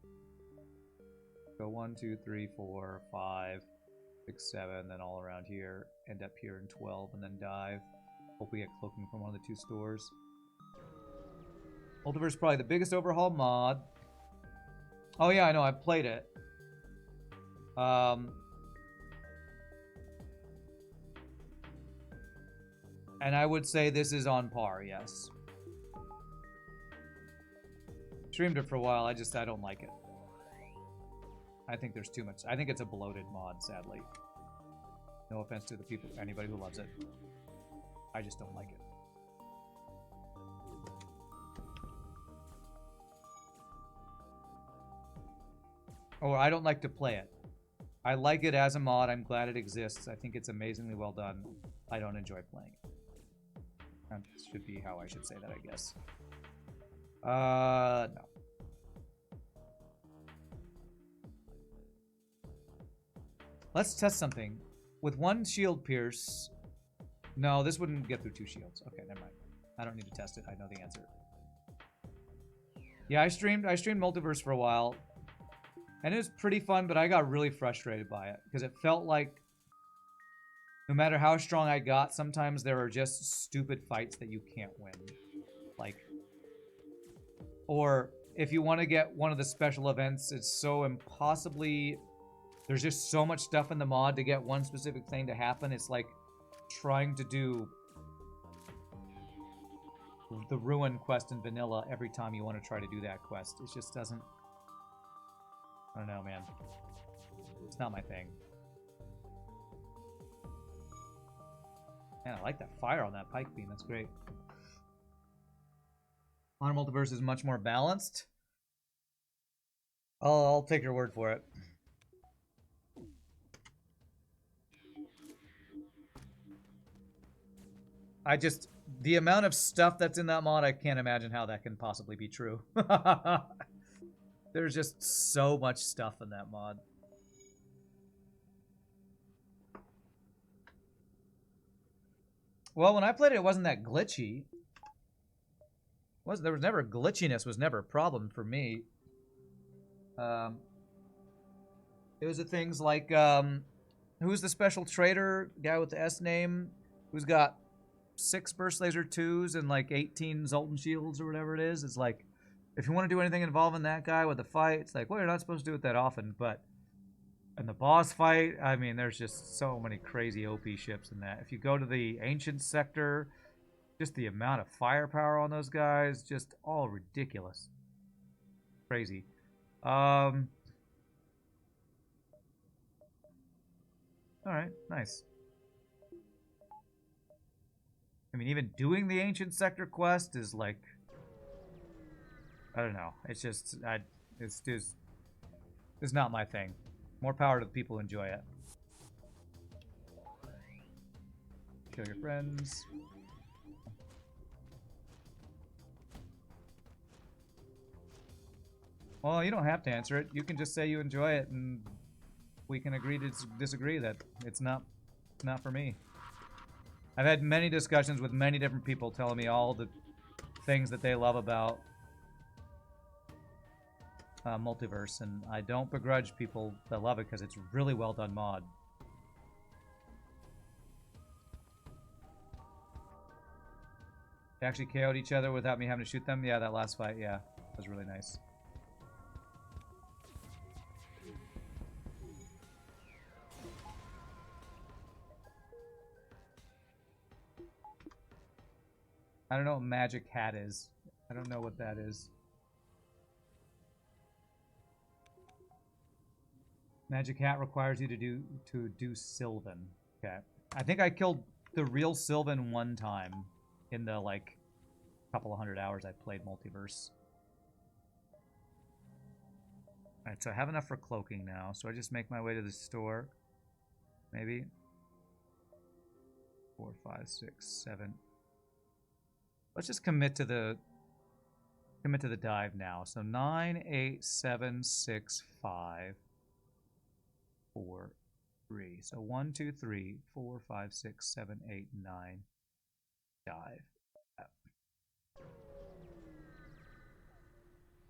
Go 1, 2, 3, 4, 5, 6, 7, then all around here. End up here in 12, and then dive. Hope we get cloaking from one of the two stores. Multiverse is probably the biggest overhaul mod. Oh yeah, I know, I've played it. And I would say this is on par, yes. Streamed it for a while, I don't like it. I think there's too much. I think it's a bloated mod, sadly. No offense to the people, anybody who loves it. I just don't like it. Or I don't like to play it. I like it as a mod. I'm glad it exists. I think it's amazingly well done. I don't enjoy playing it. That should be how I should say that, I guess. No. Let's test something. With one shield pierce... No, this wouldn't get through two shields. Okay, never mind. I don't need to test it. I know the answer. Yeah, I streamed Multiverse for a while. And it was pretty fun, but I got really frustrated by it. Because it felt like no matter how strong I got, sometimes there are just stupid fights that you can't win. Like... Or if you want to get one of the special events, it's so impossibly... There's just so much stuff in the mod to get one specific thing to happen. It's like trying to do the Ruin quest in vanilla every time you want to try to do that quest. It just doesn't... I don't know, man. It's not my thing. Man, I like that fire on that pike beam. That's great. Modern Multiverse is much more balanced. I'll take your word for it. The amount of stuff that's in that mod, I can't imagine how that can possibly be true. There's just so much stuff in that mod. Well, when I played it, it wasn't that glitchy. There was never glitchiness, was never a problem for me. It was the things like, who's the special trader guy with the S name, who's got 6 burst laser 2s and like 18 Zoltan shields or whatever it is. It's like, if you want to do anything involving that guy with the fight, it's like, well, you're not supposed to do it that often, but in the boss fight, I mean, there's just so many crazy OP ships in that. If you go to the ancient sector, just the amount of firepower on those guys, just all ridiculous. Crazy. Alright, nice. I mean, even doing the ancient sector quest is like, I don't know. It's just, it's not my thing. More power to the people who enjoy it. Kill your friends. Well, you don't have to answer it. You can just say you enjoy it, and we can agree to disagree that it's not for me. I've had many discussions with many different people telling me all the things that they love about Multiverse, and I don't begrudge people that love it because it's really well done mod. They actually KO'd each other without me having to shoot them. Yeah, that last fight, yeah, was really nice. I don't know what Magic Hat is. I don't know what that is. Magic Hat requires you to do Sylvan. Okay. I think I killed the real Sylvan one time in the like couple of 100 hours I played Multiverse. Alright, so I have enough for cloaking now, so I just make my way to the store. Maybe. 4, 5, 6, 7. Let's just commit to the dive now. So 9, 8, 7, 6, 5, 4, 3. So 1, 2, 3, 4, 5, 6, 7, 8, 9. Dive.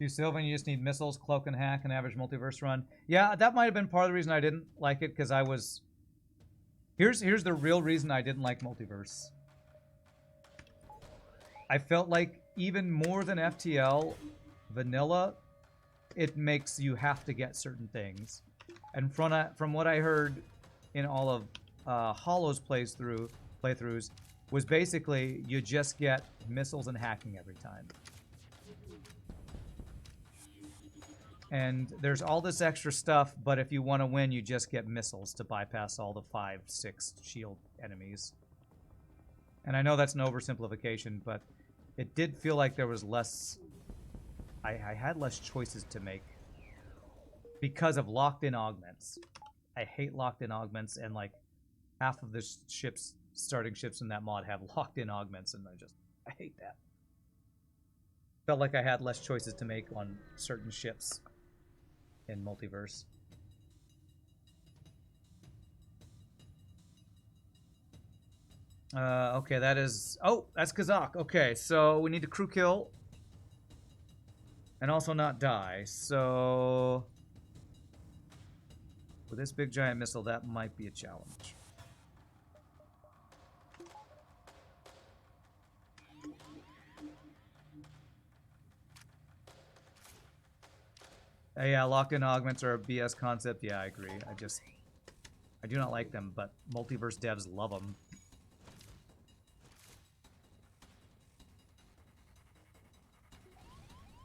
Do Sylvan, you just need missiles, cloak and hack, and average multiverse run. Yeah, that might have been part of the reason I didn't like it, because I was... Here's the real reason I didn't like multiverse. I felt like even more than FTL, vanilla, it makes you have to get certain things. And from what I heard in all of Hollow's playthroughs, was basically you just get missiles and hacking every time. And there's all this extra stuff, but if you want to win, you just get missiles to bypass all the 5, 6 shield enemies. And I know that's an oversimplification, but it did feel like there was less... I had less choices to make because of locked-in augments. I hate locked-in augments, and like half of the starting ships in that mod have locked-in augments, and I hate that. Felt like I had less choices to make on certain ships in Multiverse. Okay, that is... Oh, that's Kazakh. Okay, so we need to crew kill. And also not die. So... with this big giant missile, that might be a challenge. Yeah, lock-in augments are a BS concept. Yeah, I agree. I do not like them, but Multiverse devs love them.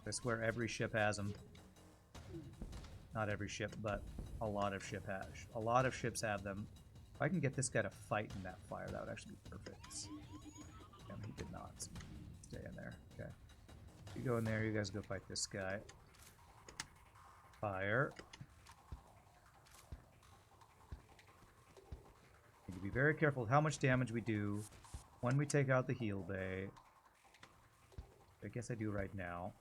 I swear every ship has them. Not every ship, but a lot of ships have them. If I can get this guy to fight in that fire, that would actually be perfect. Damn, he did not. Stay in there. Okay. You go in there, you guys go fight this guy. Fire. Need to be very careful with how much damage we do when we take out the heal bay. I guess I do right now.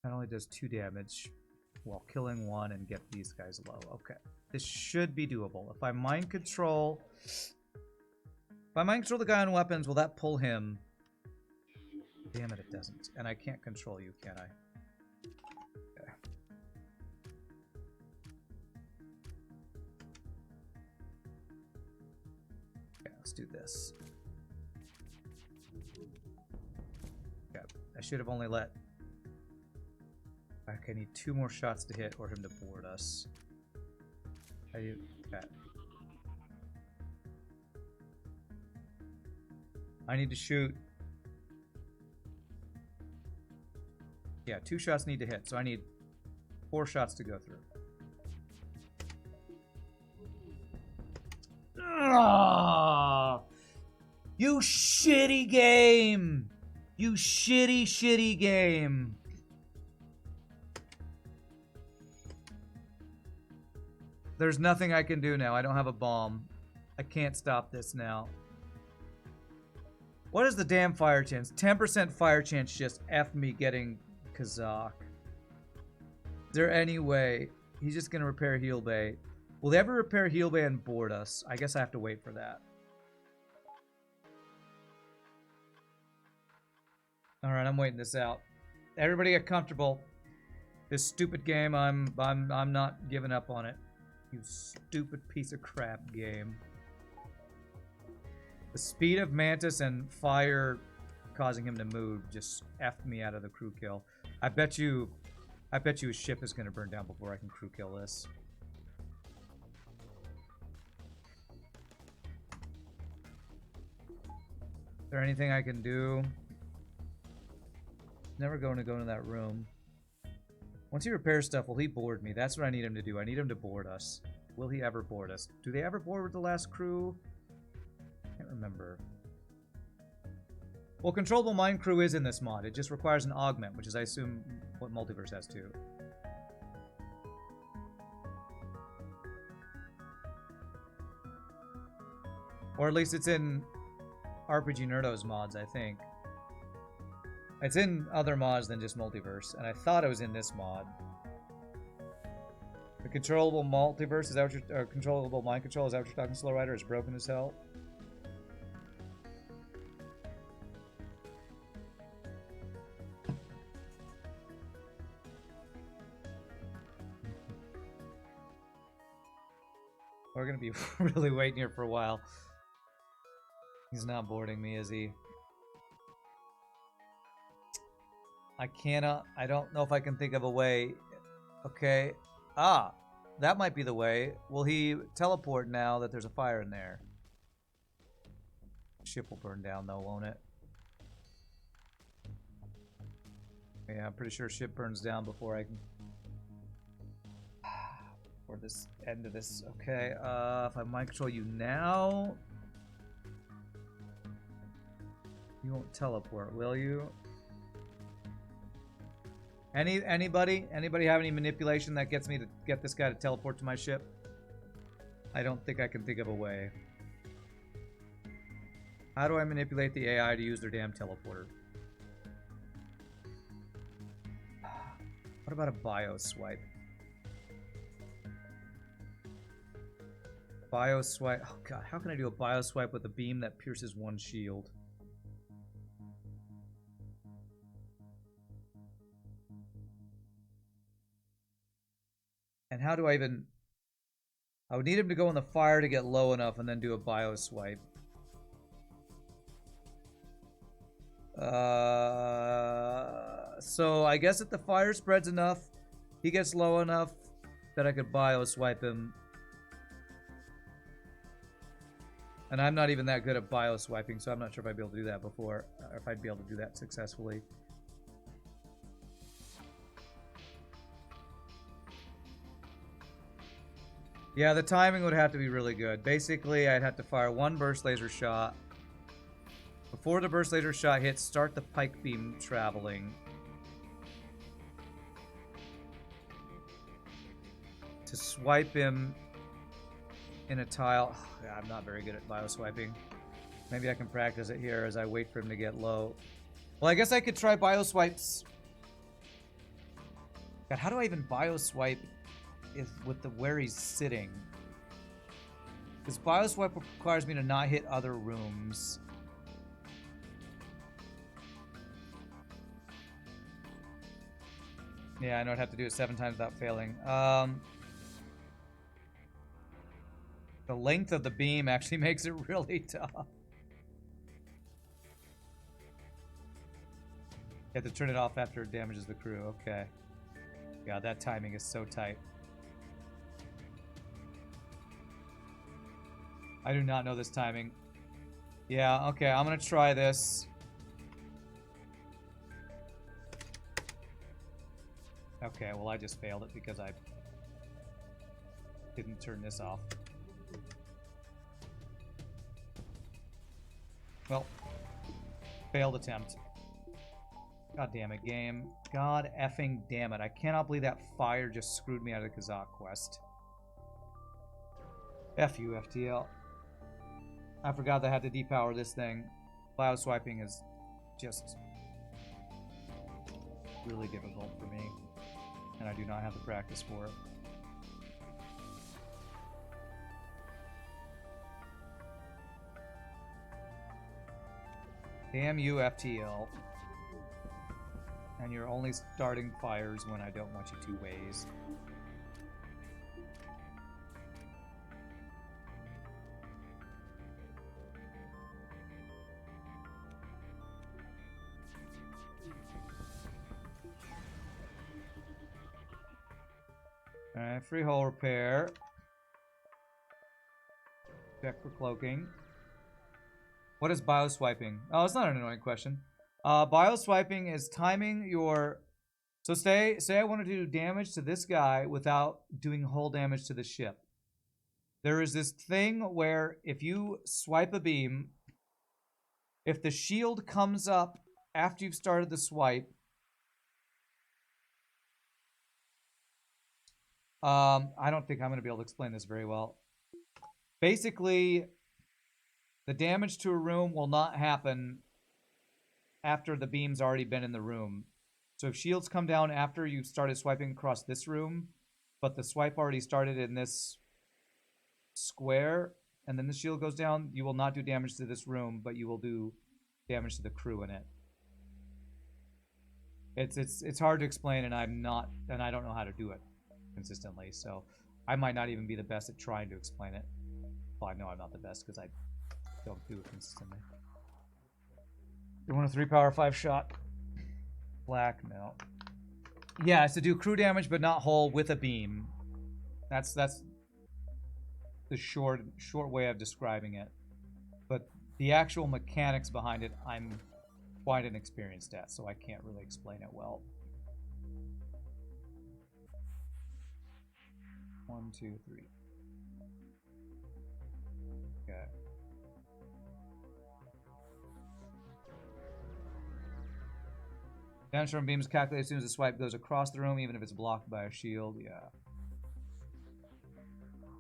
That only does 2 damage while killing 1 and get these guys low. Okay. This should be doable. If I mind control the guy on weapons, will that pull him? Damn it, it doesn't. And I can't control you, can I? Okay. let's do this. Okay, I should have only let... Okay, I need 2 more shots to hit or him to board us. Okay. I need to shoot... Yeah, 2 shots need to hit, so I need 4 shots to go through. Oh, you shitty game! You shitty, shitty game! There's nothing I can do now. I don't have a bomb. I can't stop this now. What is the damn fire chance? 10% fire chance just F me getting Kazakh. Is there any way? He's just going to repair Heal Bay. Will they ever repair Heal Bay and board us? I guess I have to wait for that. Alright, I'm waiting this out. Everybody get comfortable. This stupid game, I'm not giving up on it. You stupid piece of crap game. The speed of Mantis and fire causing him to move just F'd me out of the crew kill. I bet you his ship is gonna burn down before I can crew kill this. Is there anything I can do? Never going to go into that room. Once he repairs stuff, will he board me? That's what I need him to do. I need him to board us. Will he ever board us? Do they ever board the last crew? Can't remember. Well, controllable mine crew is in this mod. It just requires an augment, which is, I assume, what Multiverse has too. Or at least it's in RPG Nerdo's mods, I think. It's in other mods than just Multiverse, and I thought it was in this mod. The controllable multiverse, is that what you're, controllable mind control, is that what you're talking, Slow Rider? Is broken as hell? We're gonna be really waiting here for a while. He's not boarding me, is he? I cannot. I don't know if I can think of a way. Okay. Ah, that might be the way. Will he teleport now that there's a fire in there? Ship will burn down though, won't it? Yeah, I'm pretty sure ship burns down before I can... Or this end of this. Okay, if I mind control you now... You won't teleport, will you? Anybody have any manipulation that gets me to get this guy to teleport to my ship? I don't think I can think of a way. How do I manipulate the AI to use their damn teleporter? What about a bio swipe? Bio swipe. Oh god, how can I do a bio swipe with a beam that pierces one shield? And how do I even... I would need him to go in the fire to get low enough and then do a bio swipe. So I guess if the fire spreads enough, he gets low enough that I could bio swipe him. And I'm not even that good at bio swiping, so I'm not sure if I'd be able to do that before, or if I'd be able to do that successfully. Yeah, the timing would have to be really good. Basically, I'd have to fire one burst laser shot. Before the burst laser shot hits, start the pike beam traveling. To swipe him in a tile. Oh, yeah, I'm not very good at bio swiping. Maybe I can practice it here as I wait for him to get low. Well, I guess I could try bio swipes. God, how do I even bio swipe with the where he's sitting? Because bio swipe requires me to not hit other rooms. Yeah, I know I'd have to do it 7 times without failing. The length of the beam actually makes it really tough. You have to turn it off after it damages the crew. Okay. God, that timing is so tight. I do not know this timing. Yeah, okay, I'm gonna try this. Okay, well I just failed it because I didn't turn this off. Well, failed attempt. God damn it, game. God effing damn it. I cannot believe that fire just screwed me out of the Kazakh quest. F you, FTL. I forgot that I had to depower this thing. Cloud swiping is just really difficult for me. And I do not have the practice for it. Damn you, FTL. And you're only starting fires when I don't want you to ways. Alright, free hull repair. Check for cloaking. What is bioswiping? Oh, it's not an annoying question. Bioswiping is timing your... So say I wanted to do damage to this guy without doing hull damage to the ship. There is this thing where if you swipe a beam, if the shield comes up after you've started the swipe, I don't think I'm going to be able to explain this very well. Basically, the damage to a room will not happen after the beam's already been in the room. So if shields come down after you've started swiping across this room, but the swipe already started in this square, and then the shield goes down, you will not do damage to this room, but you will do damage to the crew in it. It's hard to explain, and I don't know how to do it consistently, so I might not even be the best at trying to explain it. Well, I know I'm not the best because I don't do it consistently. You want a 3-power 5-shot? Black, no. Yeah, it's to do crew damage but not hull with a beam. That's the short way of describing it. But the actual mechanics behind it, I'm quite inexperienced at, so I can't really explain it well. 1, 2, 3. Okay. Damage from beam is calculated as soon as the swipe goes across the room, even if it's blocked by a shield. Yeah.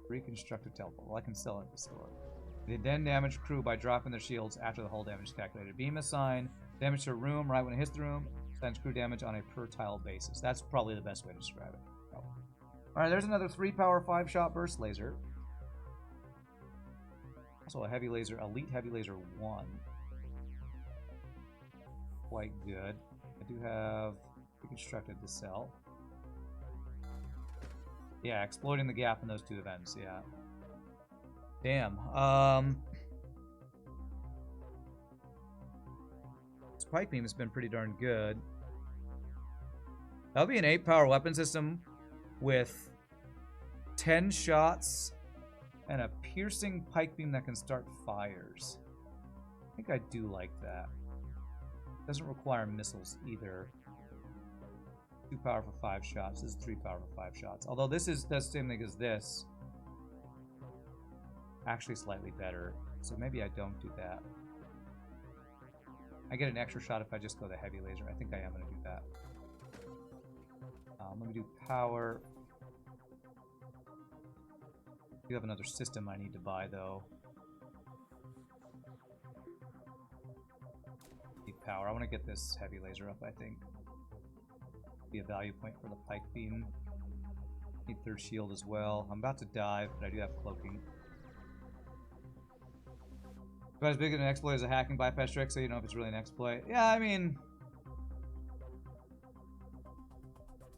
Reconstructed teleport. Well, I can sell it at the store. They then damage crew by dropping their shields after the hull damage is calculated. Beam assign damage to a room right when it hits the room. Assigns crew damage on a per tile basis. That's probably the best way to describe it. Oh. Alright, there's another 3-power 5-shot burst laser. Also a heavy laser, elite heavy laser 1. Quite good. I do have reconstructed to sell. Yeah, exploiting the gap in those two events, yeah. Damn. Spike beam has been pretty darn good. That'll be an 8-power weapon system with 10 shots and a piercing pike beam that can start fires. I think I do like that. Doesn't require missiles either. 2-power for 5 shots. This is 3-power for 5 shots. Although this does the same thing as this. Actually slightly better. So maybe I don't do that. I get an extra shot if I just go the heavy laser. I think I am going to do that. Let me do power. I do have another system I need to buy though. Power. I want to get this heavy laser up, I think. Be a value point for the pike beam. Need 3rd shield as well. I'm about to dive, but I do have cloaking. About as big an exploit as a hacking bypass trick, so you know if it's really an exploit. Yeah, I mean,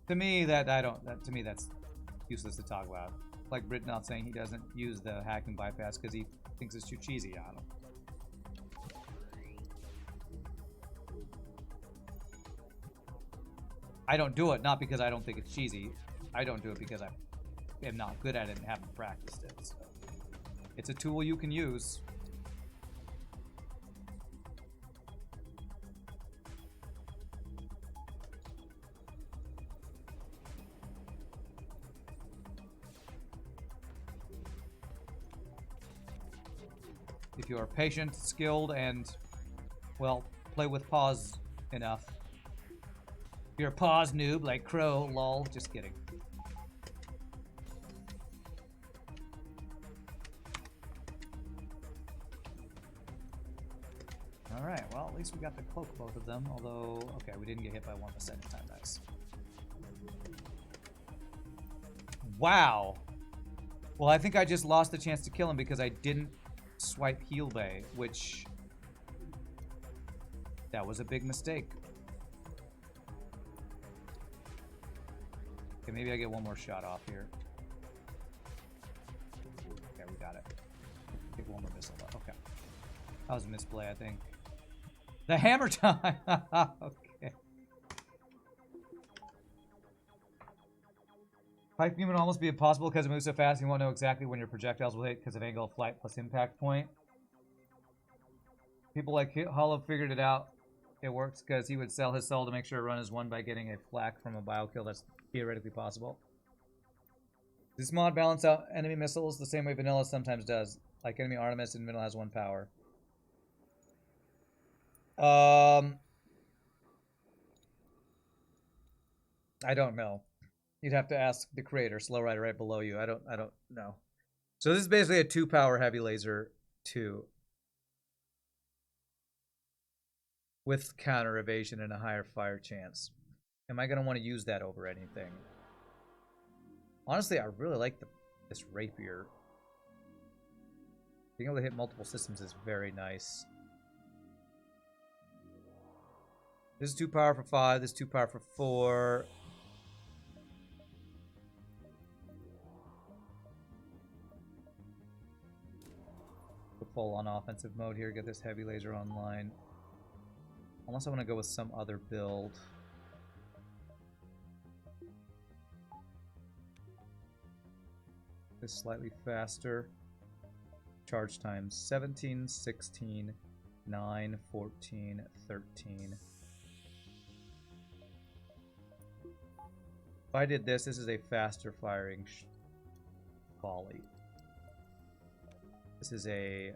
to me that's useless to talk about. like Britnell saying he doesn't use the hacking bypass because he thinks it's too cheesy on him. I don't do it, not because I don't think it's cheesy. I don't do it because I am not good at it and haven't practiced it. So. It's a tool you can use. If you are patient, skilled, and, well, play with pause enough. If you're a pause noob like Crow, lol, just kidding. Alright, well, at least we got to cloak both of them, although, okay, we didn't get hit by one the second time, nice. Wow! Well, I think I just lost the chance to kill him because I didn't swipe heal bay, which... that was a big mistake. Okay, maybe I get one more shot off here. Okay, we got it. Get one more missile though. Okay. That was a misplay, I think. The hammer time! Okay. Pipe beam would almost be impossible because it moves so fast you won't know exactly when your projectiles will hit because of angle of flight plus impact point. People like Hollow figured it out. It works because he would sell his soul to make sure a run is won by getting a flak from a biokill that's theoretically possible. Does this mod balance out enemy missiles the same way vanilla sometimes does? Like enemy Artemis and vanilla has 1 power. I don't know. You'd have to ask the creator, Slow Rider, right below you. I don't know. So this is basically a 2-power heavy laser 2. With counter evasion and a higher fire chance. Am I going to want to use that over anything? Honestly, I really like this rapier. Being able to hit multiple systems is very nice. This is 2 power for 5. This is 2 power for 4. Full on offensive mode here. Get this heavy laser online. Unless I want to go with some other build. This slightly faster. Charge times 17, 16, 9, 14, 13. If I did this, this is a faster firing volley. This is a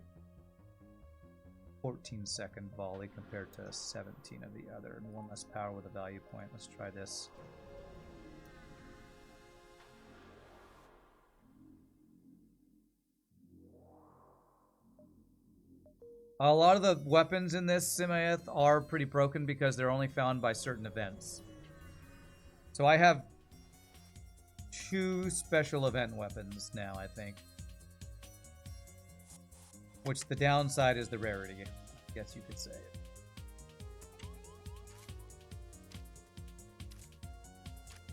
14-second volley compared to 17 of the other, and 1 less power with a value point. Let's try this. A lot of the weapons in this Simiath are pretty broken because they're only found by certain events. So I have 2 special event weapons now, I think. Which the downside is the rarity, I guess you could say.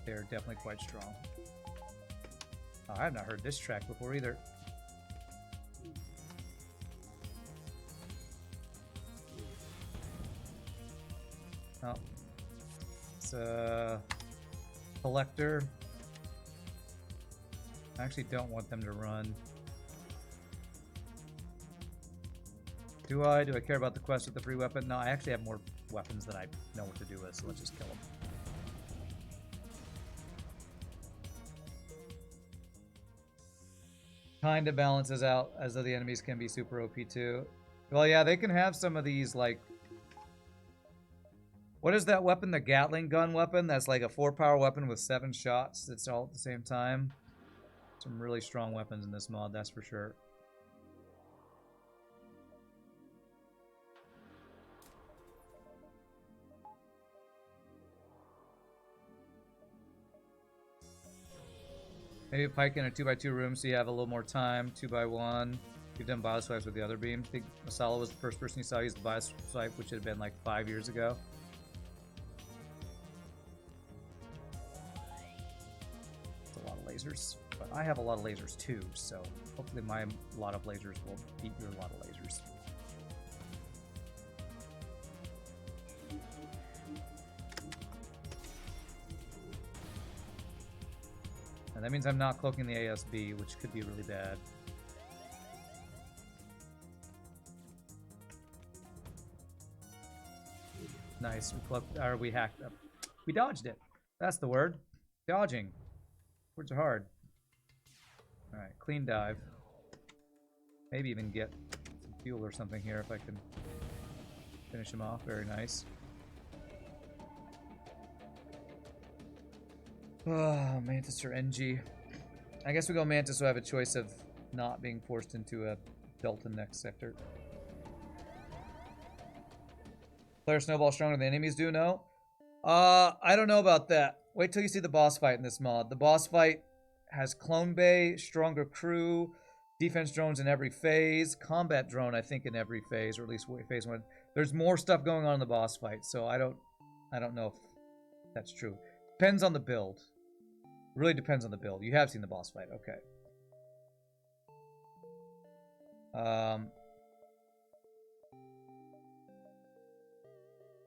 They're definitely quite strong. Oh, I have not heard this track before either. Oh. It's a collector. I actually don't want them to run. Do I care about the quest with the free weapon? No, I actually have more weapons than I know what to do with, so let's just kill them. Kind of balances out, as though the enemies can be super OP too. Well, yeah, they can have some of these, like... What is that weapon? The Gatling gun weapon? That's like a 4-power weapon with 7 shots. It's all at the same time. Some really strong weapons in this mod, that's for sure. Maybe Pike in a 2x2 room so you have a little more time. 2x1. You've done bioswipes with the other beams. I think Masala was the first person you saw use the bioswipe, which had been like 5 years ago. That's a lot of lasers. but I have a lot of lasers too, so hopefully my lot of lasers will beat your lot of lasers. And that means I'm not cloaking the ASB, which could be really bad. Nice, we cloaked, or we hacked up. We dodged it. That's the word. Dodging. Words are hard. Alright, clean dive. Maybe even get some fuel or something here if I can finish him off. Very nice. Oh, Mantis or NG. I guess we go Mantis, so I have a choice of not being forced into a Delta next sector. Player snowball stronger than the enemies do? No? I don't know about that. Wait till you see the boss fight in this mod. The boss fight has clone bay, stronger crew, defense drones in every phase, combat drone I think in every phase, or at least phase 1. There's more stuff going on in the boss fight, so I don't know if that's true. Depends on the build. Really depends on the build. You have seen the boss fight, okay.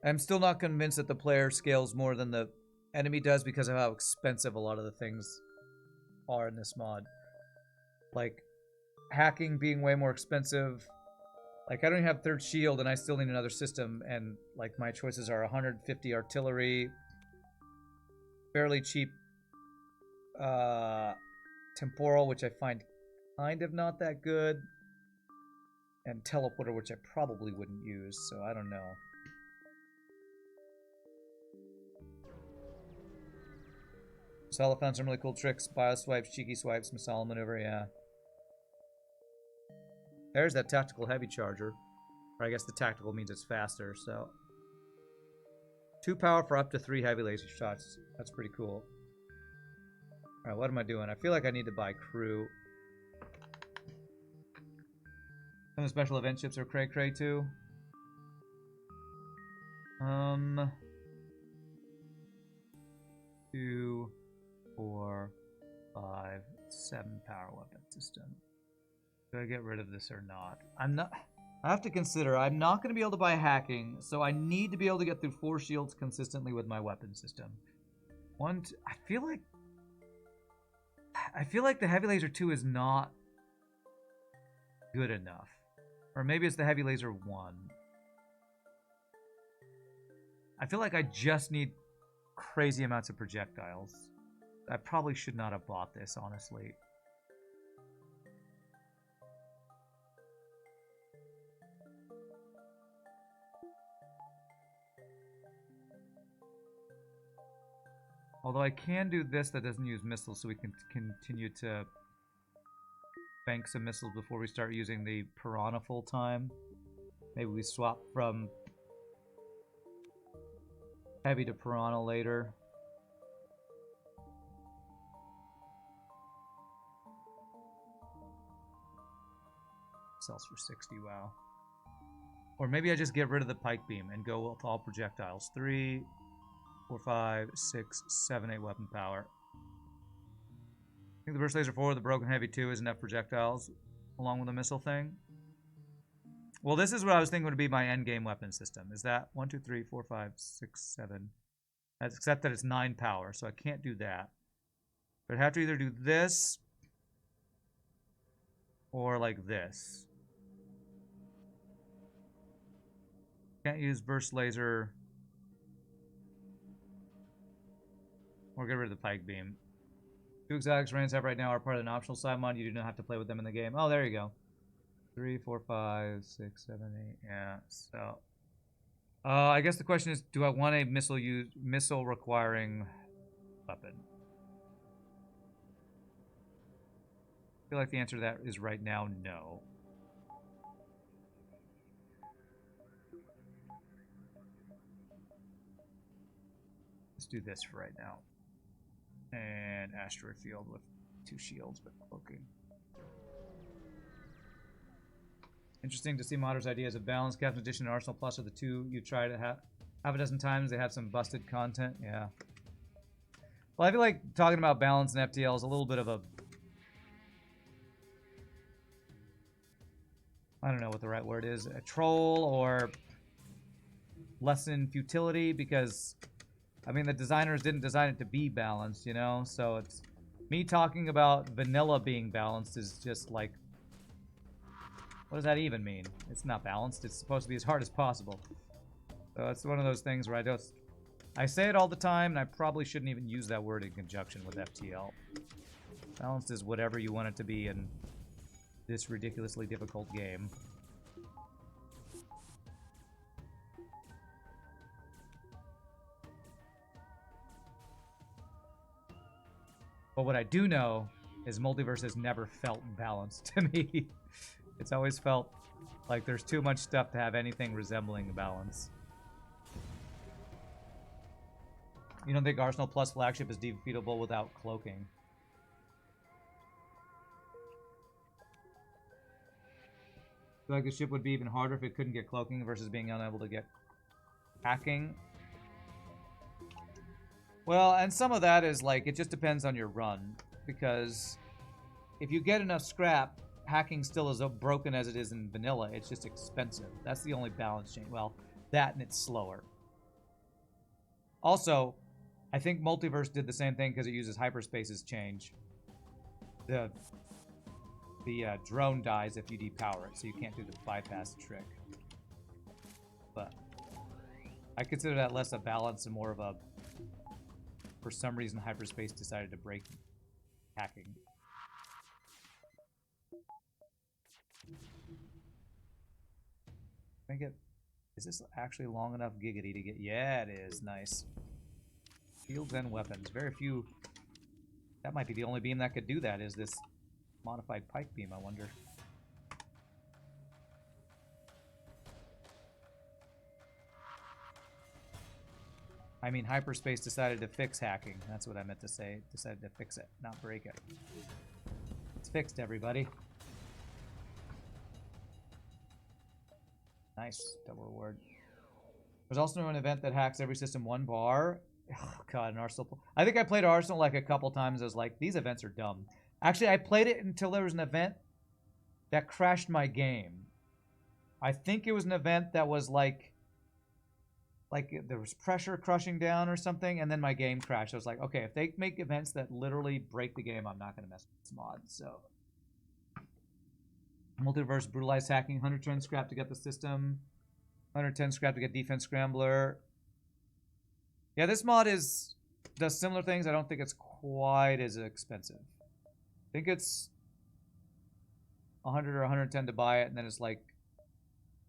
I'm still not convinced that the player scales more than the enemy does because of how expensive a lot of the things are in this mod. Like, hacking being way more expensive. Like, I don't even have third shield and I still need another system, and, like, my choices are 150 artillery, fairly cheap temporal, which I find kind of not that good, and teleporter, which I probably wouldn't use, so I don't know. Masala found some really cool tricks. Bio swipes, cheeky swipes, Masala maneuver, yeah. There's that tactical heavy charger. Or I guess the tactical means it's faster, so. 2 power for up to 3 heavy laser shots. That's pretty cool. Alright, what am I doing? I feel like I need to buy crew. Some of the special event ships are cray-cray too. 2, 4, 5, 7 power weapon system. Do I get rid of this or not? I have to consider, I'm not going to be able to buy hacking, so I need to be able to get through 4 shields consistently with my weapon system. I feel like the heavy laser 2 is not good enough. Or maybe it's the heavy laser 1. I feel like I just need crazy amounts of projectiles. I probably should not have bought this, honestly. Although I can do this that doesn't use missiles, so we can continue to bank some missiles before we start using the Piranha full time. Maybe we swap from heavy to Piranha later. Sells for 60, wow. Or maybe I just get rid of the pike beam and go with all projectiles. 3, 4, 5, 6, 7, 8 weapon power. I think the burst laser 4 with the broken heavy 2 is enough projectiles along with the missile thing. Well, this is what I was thinking would be my endgame weapon system. Is that 1, 2, 3, 4, 5, 6, 7. Except that it's 9 power, so I can't do that. But I have to either do this or like this. Can't use burst laser or get rid of the pike beam. 2 exotics Rans have right now are part of an optional side mod. You do not have to play with them in the game. Oh, there you go. 3, 4, 5, 6, 7, 8. Yeah, so I guess the question is, do I want a missile requiring weapon? I feel like the answer to that is right now no. Let's do this for right now. And asteroid field with 2 shields, but cloaking. Interesting to see modders' ideas of balance. Captain Edition and Arsenal Plus are the 2 you try to have half a dozen times. They have some busted content. Yeah. Well, I feel like talking about balance in FTL is a little bit of a I don't know what the right word is, a troll or lessen futility, because I mean the designers didn't design it to be balanced, you know? So it's me talking about vanilla being balanced is just like, what does that even mean? It's not balanced. It's supposed to be as hard as possible. So it's one of those things where I say it all the time, and I probably shouldn't even use that word in conjunction with FTL. Balanced is whatever you want it to be in this ridiculously difficult game. But what I do know is Multiverse has never felt balanced to me. It's always felt like there's too much stuff to have anything resembling balance. You don't think Arsenal plus flagship is defeatable without cloaking? I feel like the ship would be even harder if it couldn't get cloaking versus being unable to get hacking. Well, and some of that is like, it just depends on your run. Because if you get enough scrap, hacking still is broken as it is in vanilla. It's just expensive. That's the only balance change. Well, that and it's slower. Also, I think Multiverse did the same thing because it uses hyperspace's change. The drone dies if you depower it, so you can't do the bypass trick. But I consider that less a balance and more of a, for some reason, hyperspace decided to break hacking. Can I get... Is this actually long enough giggity to get... Yeah, it is. Nice. Shields and weapons. Very few... That might be the only beam that could do that, is this modified pike beam, I wonder. I mean, hyperspace decided to fix hacking. That's what I meant to say. Decided to fix it, not break it. It's fixed, everybody. Nice. Double reward. There's also an event that hacks every system 1 bar. Oh, God, an Arsenal. I think I played Arsenal like a couple times. I was like, these events are dumb. Actually, I played it until there was an event that crashed my game. I think it was an event that was like there was pressure crushing down or something, and then my game crashed. I was like, okay, if they make events that literally break the game, I'm not going to mess with this mod. So, Multiverse brutalized hacking, 110 scrap to get the system, 110 scrap to get defense scrambler. Yeah, this mod does similar things. I don't think it's quite as expensive. I think it's 100 or 110 to buy it, and then it's like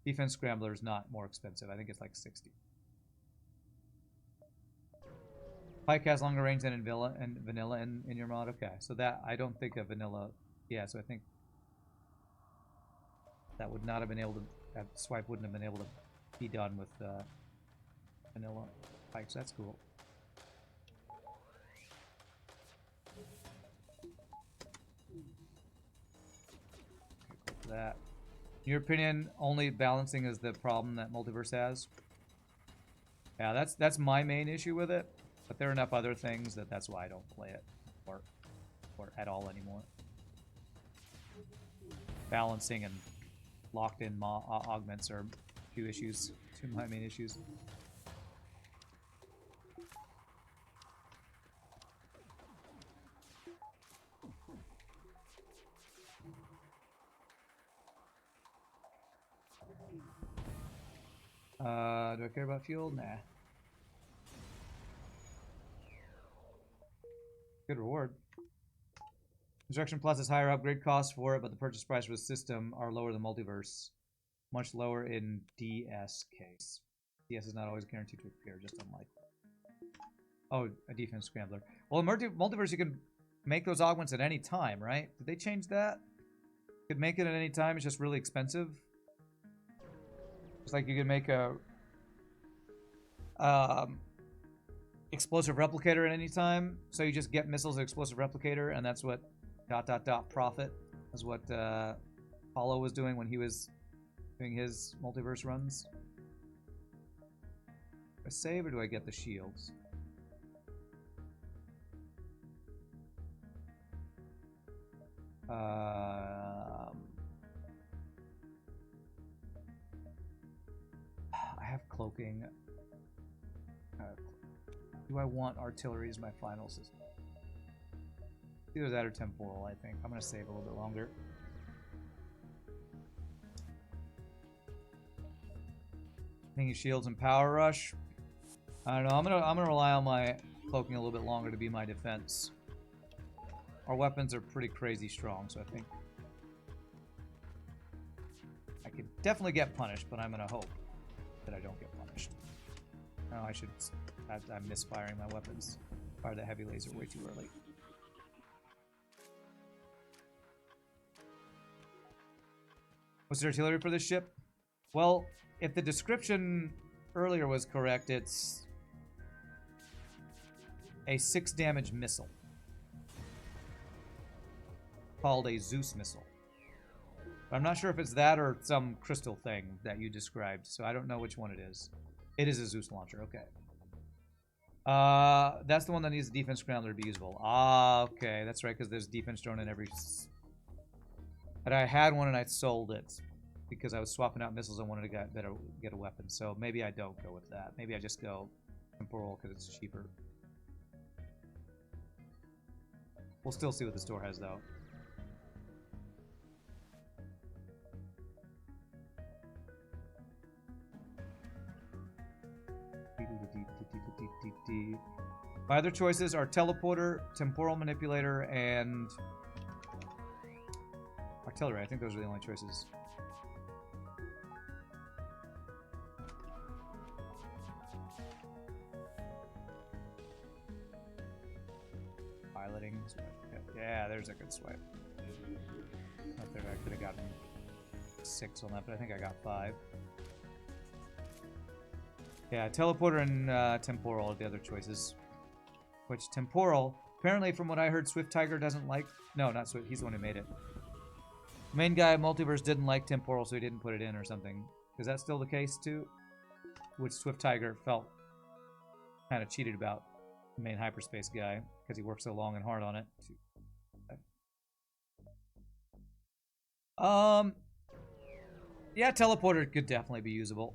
defense scrambler is not more expensive. I think it's like 60. Pike has longer range than in vanilla in your mod. Okay, so that I don't think of vanilla. Yeah, so I think that would not have been able to. That swipe wouldn't have been able to be done with vanilla pikes. That's cool. Okay, cool for that. In your opinion, only balancing is the problem that Multiverse has? Yeah, that's my main issue with it. But there are enough other things that's why I don't play it or at all anymore. Balancing and locked in augments are two of my main issues. Do I care about fuel? Nah. Good reward. Construction Plus has higher upgrade costs for it, but the purchase price for the system are lower than Multiverse. Much lower in DS case. DS is not always guaranteed to appear, just unlike. Oh, a defense scrambler. Well, in Multiverse, you can make those augments at any time, right? Did they change that? You could make it at any time, it's just really expensive. It's like you could make a explosive replicator at any time, so you just get missiles and explosive replicator, and that's what ... profit is what Paulo was doing when he was doing his Multiverse runs. Do I save or do I get the shields? have cloaking. Do I want artillery as my final system? Either that or temporal, I think. I'm going to save a little bit longer. Thinking shields and power rush. I don't know. I'm gonna rely on my cloaking a little bit longer to be my defense. Our weapons are pretty crazy strong, so I think I could definitely get punished, but I'm gonna hope that I don't get punished. No, I should. I'm misfiring my weapons. Fire the heavy laser way too early. What's the artillery for this ship? Well, if the description earlier was correct, it's a 6 damage missile called a Zeus missile. But I'm not sure if it's that or some crystal thing that you described, so I don't know which one it is. It is a Zeus launcher, okay. That's the one that needs the defense scrambler to be usable. Ah, okay, that's right, because there's defense drone in every... But I had one and I sold it because I was swapping out missiles and wanted to get a weapon. So maybe I don't go with that. Maybe I just go temporal because it's cheaper. We'll still see what the store has, though. My other choices are teleporter, temporal manipulator, and artillery. I think those are the only choices. Piloting. Yeah, there's a good swipe. Not there, I could have gotten 6 on that, but I think I got 5. Yeah, teleporter and temporal are the other choices. Which temporal, apparently from what I heard, Swift Tiger doesn't like. No, not Swift. He's the one who made it. Main guy Multiverse didn't like temporal, so he didn't put it in or something. Is that still the case too? Which Swift Tiger felt kind of cheated about the main hyperspace guy because he worked so long and hard on it. Yeah, teleporter could definitely be usable.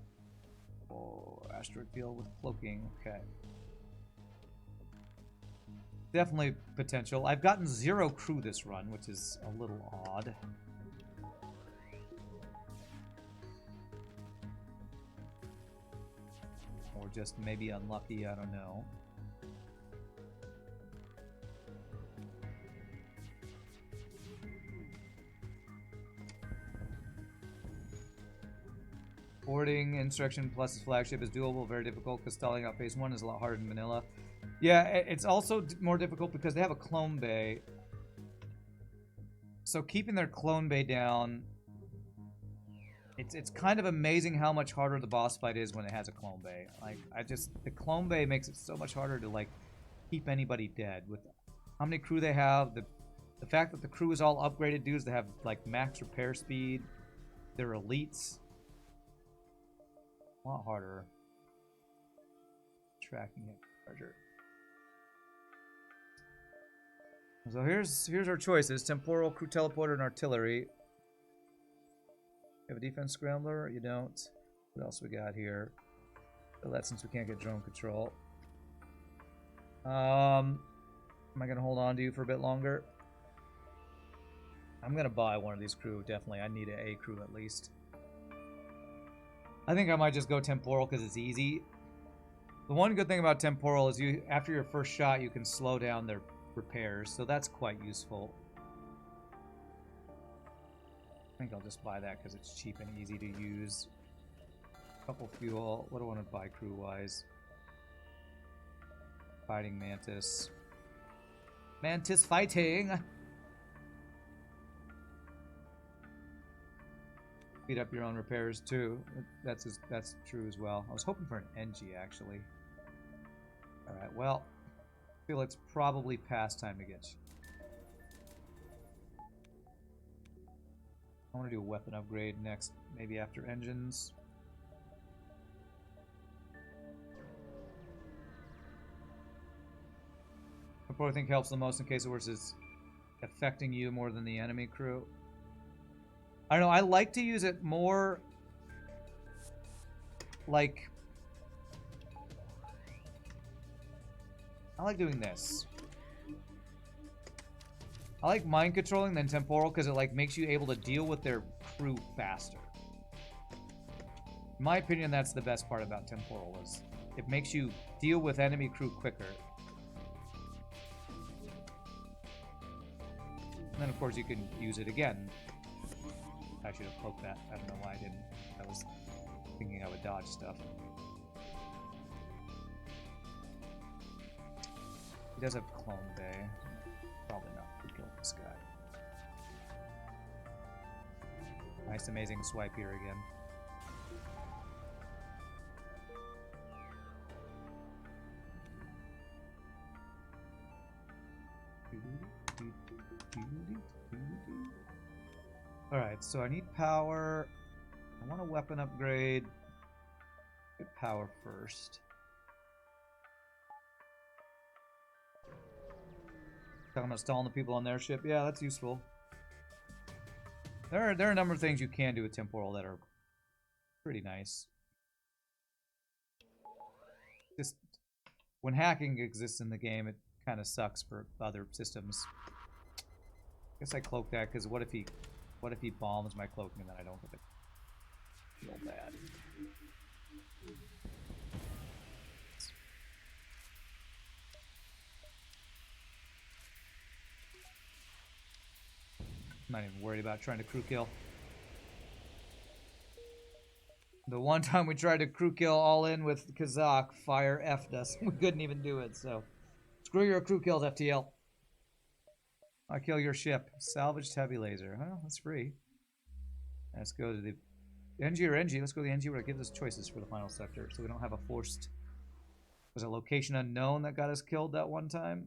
Oh, asteroid field with cloaking. Okay. Definitely potential. I've gotten 0 crew this run, which is a little odd. Or just maybe unlucky, I don't know. Boarding instruction plus his flagship is doable, very difficult because stalling out phase 1 is a lot harder than vanilla. Yeah, it's also more difficult because they have a clone bay. So keeping their clone bay down, it's kind of amazing how much harder the boss fight is when it has a clone bay. Like, the clone bay makes it so much harder to, like, keep anybody dead. With how many crew they have, the fact that the crew is all upgraded dudes that have, like, max repair speed, they're elites. A lot harder. Tracking it larger. So here's our choices: temporal, crew teleporter, and artillery. You have a defense scrambler? You don't. What else we got here? So that since we can't get drone control. Am I gonna hold on to you for a bit longer? I'm gonna buy one of these crew, definitely. I need an A crew at least. I think I might just go temporal because it's easy. The one good thing about temporal is after your first shot, you can slow down their repairs, so that's quite useful. I think I'll just buy that because it's cheap and easy to use. Couple fuel. What do I want to buy crew-wise? Fighting Mantis. Mantis fighting! Speed up your own repairs too. That's true as well. I was hoping for an NG actually. Alright, well, I feel it's probably past time to get you. I want to do a weapon upgrade next, maybe after engines. I probably think helps the most in case of worse is affecting you more than the enemy crew. I don't know, I like to use it more like I like doing this. I like mind controlling than temporal because it like makes you able to deal with their crew faster. In my opinion, that's the best part about temporal is it makes you deal with enemy crew quicker. And then of course you can use it again. I should have poked that. I don't know why I didn't. I was thinking I would dodge stuff. He does have Clone Bay. Probably not to kill this guy. Nice, amazing swipe here again. Alright, so I need power. I want a weapon upgrade. Get power first. Talking about stalling the people on their ship. Yeah, that's useful. There are a number of things you can do with temporal that are pretty nice. Just when hacking exists in the game, it kind of sucks for other systems. I guess I cloak that because what if he bombs my cloaking and then I don't get to feel bad. I'm not even worried about trying to crew kill. The one time we tried to crew kill all in with Kazakh, fire F'd us. We couldn't even do it, so screw your crew kills, FTL. I'll kill your ship. Salvaged heavy laser. Well, that's free. Let's go to the NG or NG. Let's go to the NG where it gives us choices for the final sector, so we don't have a forced. Was a location unknown that got us killed that one time.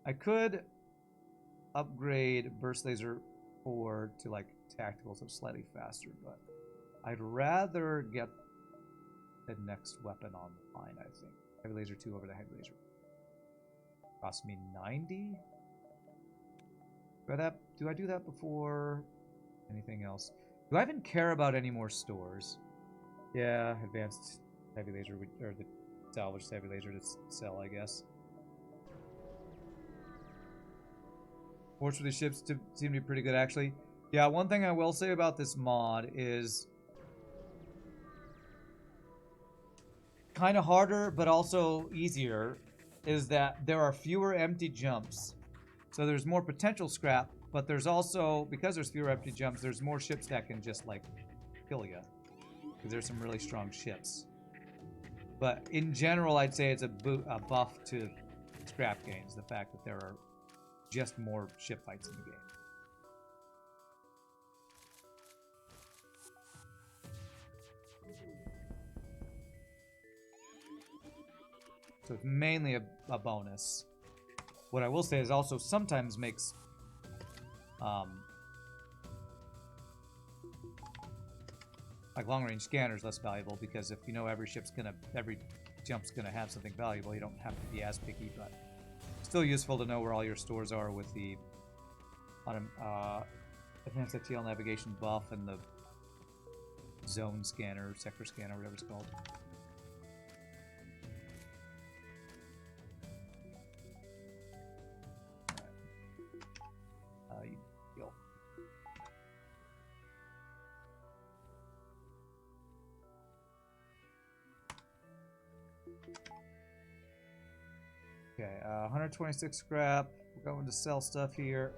I could upgrade burst laser 4 to like tactical, so slightly faster, but I'd rather get the next weapon online. I think heavy laser 2 over the heavy laser. Cost me 90. Do I do that before anything else? Do I even care about any more stores? Yeah, advanced heavy laser or the salvaged heavy laser to sell, I guess. Fortunately, ships seem to be pretty good, actually. Yeah, one thing I will say about this mod is kind of harder, but also easier, is that there are fewer empty jumps. So there's more potential scrap, but there's also, because there's fewer empty jumps, there's more ships that can just, like, kill you. Because there's some really strong ships. But in general, I'd say it's a buff to scrap gains, the fact that there are just more ship fights in the game. So it's mainly a bonus. What I will say is also sometimes makes like long-range scanners less valuable, because if you know every jump's gonna have something valuable, you don't have to be as picky, but still useful to know where all your stores are with the advanced FTL navigation buff and the zone scanner, sector scanner, whatever it's called. Okay, 126 scrap. We're going to sell stuff here.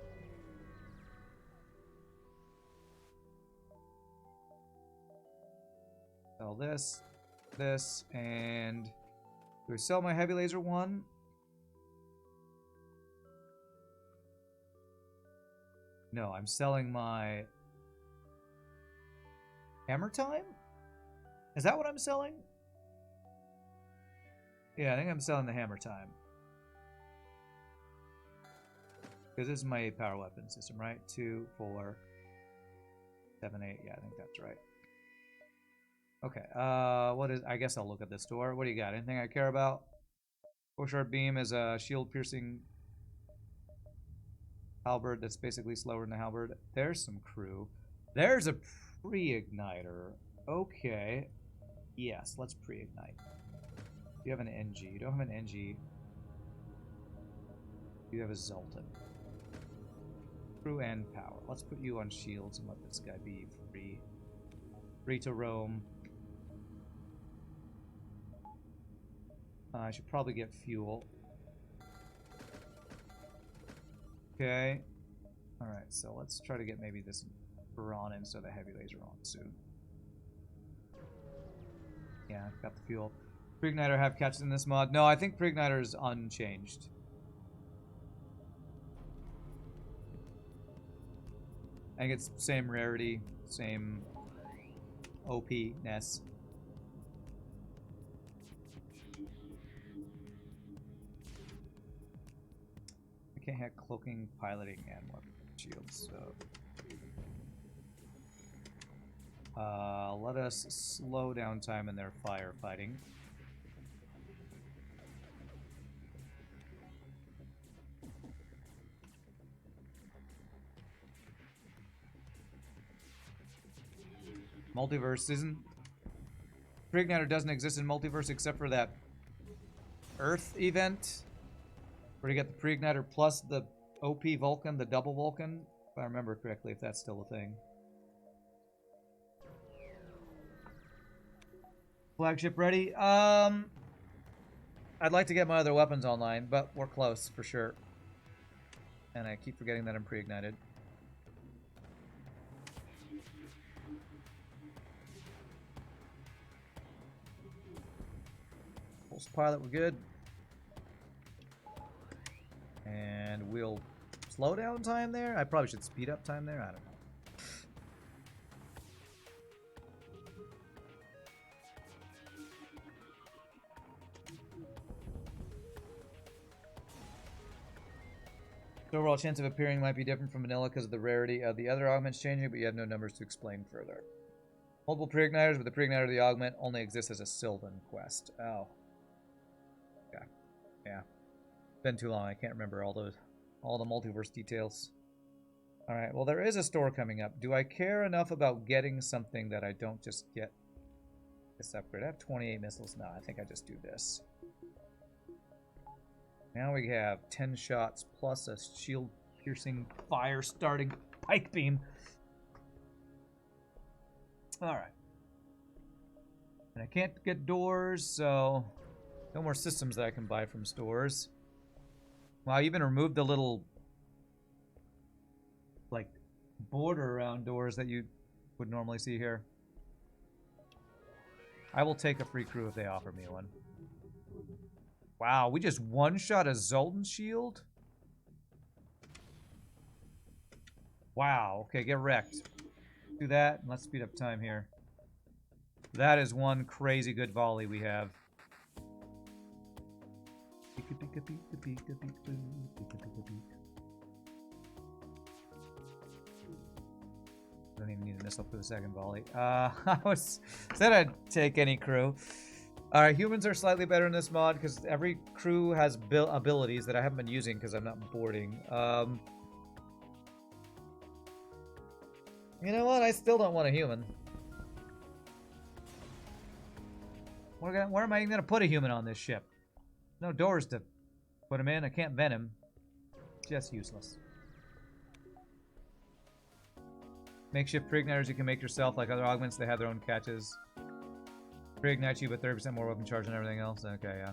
Sell this, and do we sell my heavy laser 1? No, I'm selling my hammer time? Is that what I'm selling? Yeah, I think I'm selling the hammer time. Because this is my 8-power weapon system, right? 2, 4, 7, 8. Yeah, I think that's right. Okay, what is... I guess I'll look at this door. What do you got? Anything I care about? Four-shard beam is a shield-piercing halberd that's basically slower than the halberd. There's some crew. There's a pre-igniter. Okay. Yes, let's pre-ignite. You have an NG. You don't have an NG. You have a Zoltan. Crew and power. Let's put you on shields and let this guy be free. Free to roam. I should probably get fuel. Okay. Alright, so let's try to get maybe this Baron in so the heavy laser on soon. Yeah, got the fuel. Preigniter have catches in this mod? No, I think Preigniter is unchanged. I think it's same rarity, same OP-ness. I can't have cloaking, piloting, and weapon shields, so... let us slow down time in their firefighting. Multiverse isn't... Preigniter doesn't exist in Multiverse except for that Earth event. Where you get the Preigniter plus the OP Vulcan, the double Vulcan. If I remember correctly, if that's still a thing. Flagship ready? I'd like to get my other weapons online, but we're close for sure. And I keep forgetting that I'm pre-ignited. Pulse pilot, we're good. And we'll slow down time there. I probably should speed up time there. I don't know. The overall chance of appearing might be different from vanilla because of the rarity of the other augments changing, but you have no numbers to explain further. Multiple preigniters, but the preigniter of the augment only exists as a Sylvan quest. Oh. Yeah. Yeah. Been too long. I can't remember all the multiverse details. Alright, well there is a store coming up. Do I care enough about getting something that I don't just get this upgrade? I have 28 missiles now. I think I just do this. Now we have 10 shots plus a shield-piercing, fire-starting pike beam. Alright. And I can't get doors, so no more systems that I can buy from stores. Wow, you even removed the little, like, border around doors that you would normally see here. I will take a free crew if they offer me one. Wow, we just one-shot a Zoltan shield? Wow, okay, get wrecked. Do that, and let's speed up time here. That is one crazy good volley we have. Don't even need a missile for the second volley. I said I'd take any crew. Alright, humans are slightly better in this mod because every crew has abilities that I haven't been using because I'm not boarding. You know what? I still don't want a human. Where am I even going to put a human on this ship? No doors to put him in. I can't vent him. Just useless. Makeshift preigniters you can make yourself. Like other augments, they have their own catches. Reignite you with 30% more weapon charge and everything else. Okay, yeah.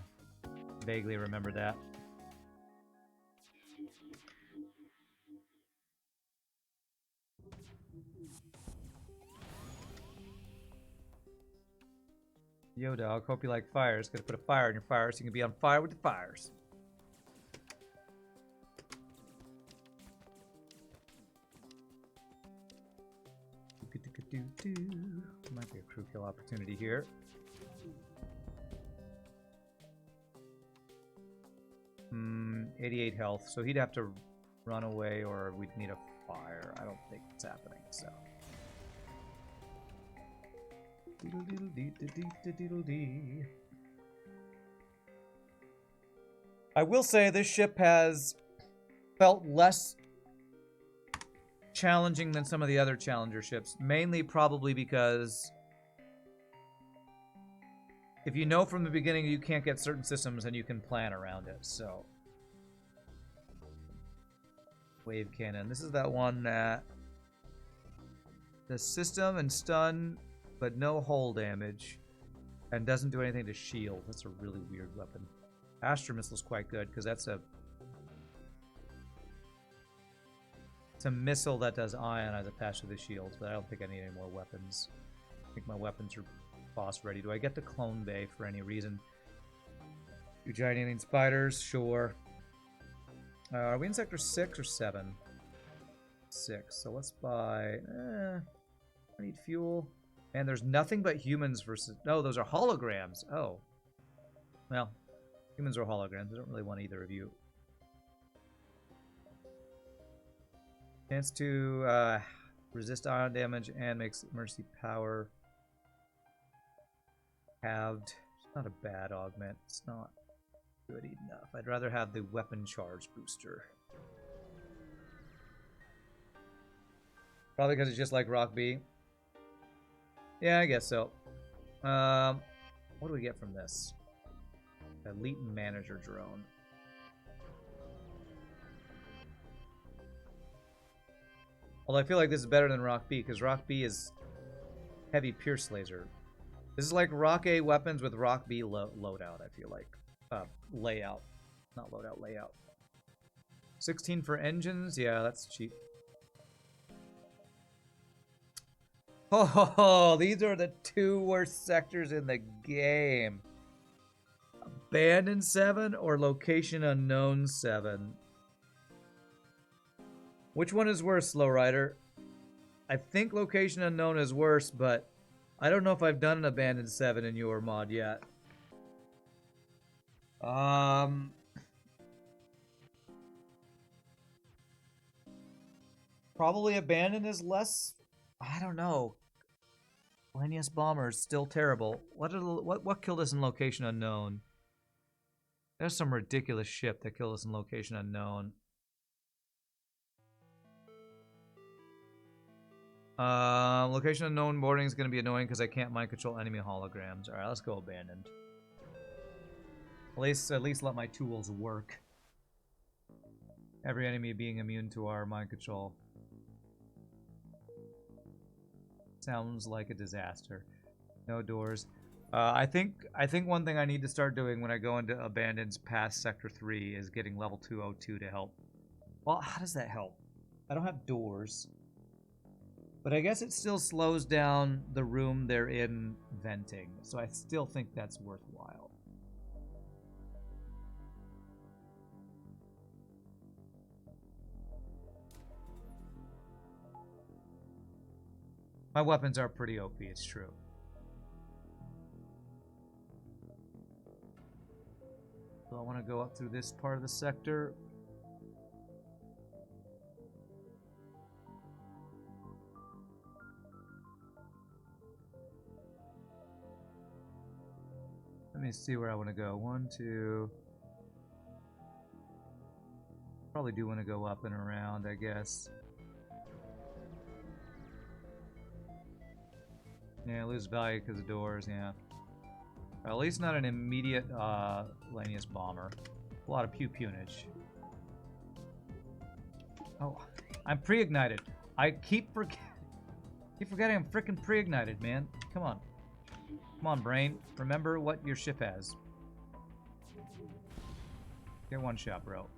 Vaguely remember that. Yo, dog. Hope you like fires. Gotta put a fire in your fire so you can be on fire with the fires. Might be a crew kill opportunity here. 88 health, so he'd have to run away or we'd need a fire. I don't think it's happening, so. I will say this ship has felt less challenging than some of the other Challenger ships, mainly probably because if you know from the beginning you can't get certain systems, then you can plan around it. So, wave cannon. This is that one that the system and stun, but no hull damage, and doesn't do anything to shield. That's a really weird weapon. Astro Missile's quite good because it's a missile that does ionize attached to the shields, but I don't think I need any more weapons. I think my weapons are boss ready. Do I get the clone bay for any reason? Do giant alien spiders? Sure. Are we in sector 6 or 7? 6. So let's buy... I need fuel. And there's nothing but humans versus... No, those are holograms. Oh. Well, humans are holograms. I don't really want either of you. Chance to resist ion damage and makes emergency power halved. It's not a bad augment. It's not good enough. I'd rather have the weapon charge booster. Probably because it's just like Rock B. Yeah, I guess so. What do we get from this? Elite Manager Drone. Although I feel like this is better than Rock B, because Rock B is heavy pierce laser. This is like Rock A weapons with Rock B loadout, I feel like. Layout. Not loadout, layout. 16 for engines? Yeah, that's cheap. Oh, these are the two worst sectors in the game. Abandoned 7 or Location Unknown 7? Which one is worse, Lowrider? I think Location Unknown is worse, but I don't know if I've done an Abandoned 7 in your mod yet. Probably Abandoned is less... I don't know. Lanius Bomber is still terrible. What killed us in Location Unknown? There's some ridiculous ship that killed us in Location Unknown. Location Unknown boarding is going to be annoying because I can't mind control enemy holograms. Alright, let's go Abandoned. At least let my tools work. Every enemy being immune to our mind control. Sounds like a disaster. No doors. I think one thing I need to start doing when I go into Abandoned's past Sector 3 is getting level 202 to help. Well, how does that help? I don't have doors. But I guess it still slows down the room they're in venting. So I still think that's worthwhile. My weapons are pretty OP, it's true. So I want to go up through this part of the sector. Let me see where I want to go. 1, 2. Probably do want to go up and around, I guess. Yeah, lose value because of doors, yeah. At least not an immediate Lanius Bomber. A lot of pew-pewnage. Oh, I'm pre-ignited. I keep forgetting I'm freaking pre-ignited, man. Come on. Come on, brain. Remember what your ship has. Get one shot, bro.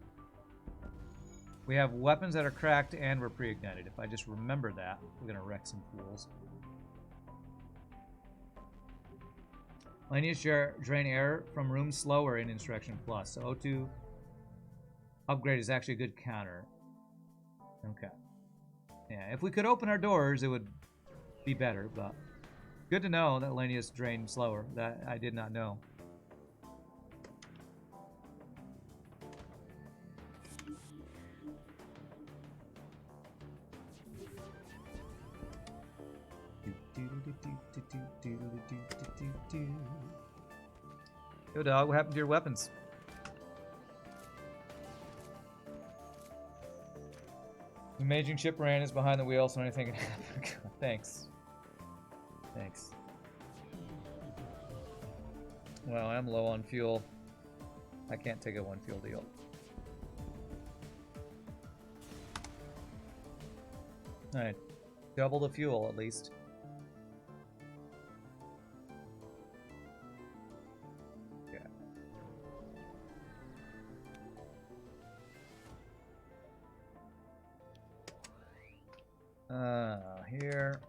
We have weapons that are cracked and we're pre-ignited. If I just remember that, we're gonna wreck some fools. Lanius drain air from room slower in Insurrection Plus. So O2 upgrade is actually a good counter. Okay. Yeah, if we could open our doors, it would be better, but good to know that Lanius drained slower. That I did not know. Yo, dog, what happened to your weapons? The Amazing ship ran is behind the wheel, so anything can happen. Thanks. Thanks. Well, I'm low on fuel. I can't take a 1 fuel deal. Alright. Double the fuel, at least. Yeah. Here.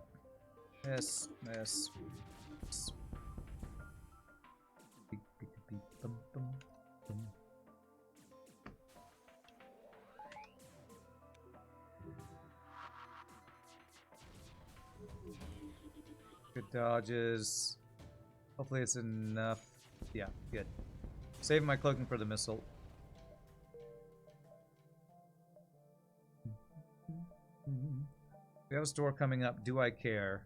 This. Beep, beep, beep, bum, bum, bum. Good dodges. Hopefully it's enough. Yeah, good. Saving my cloaking for the missile. We have a store coming up. Do I care?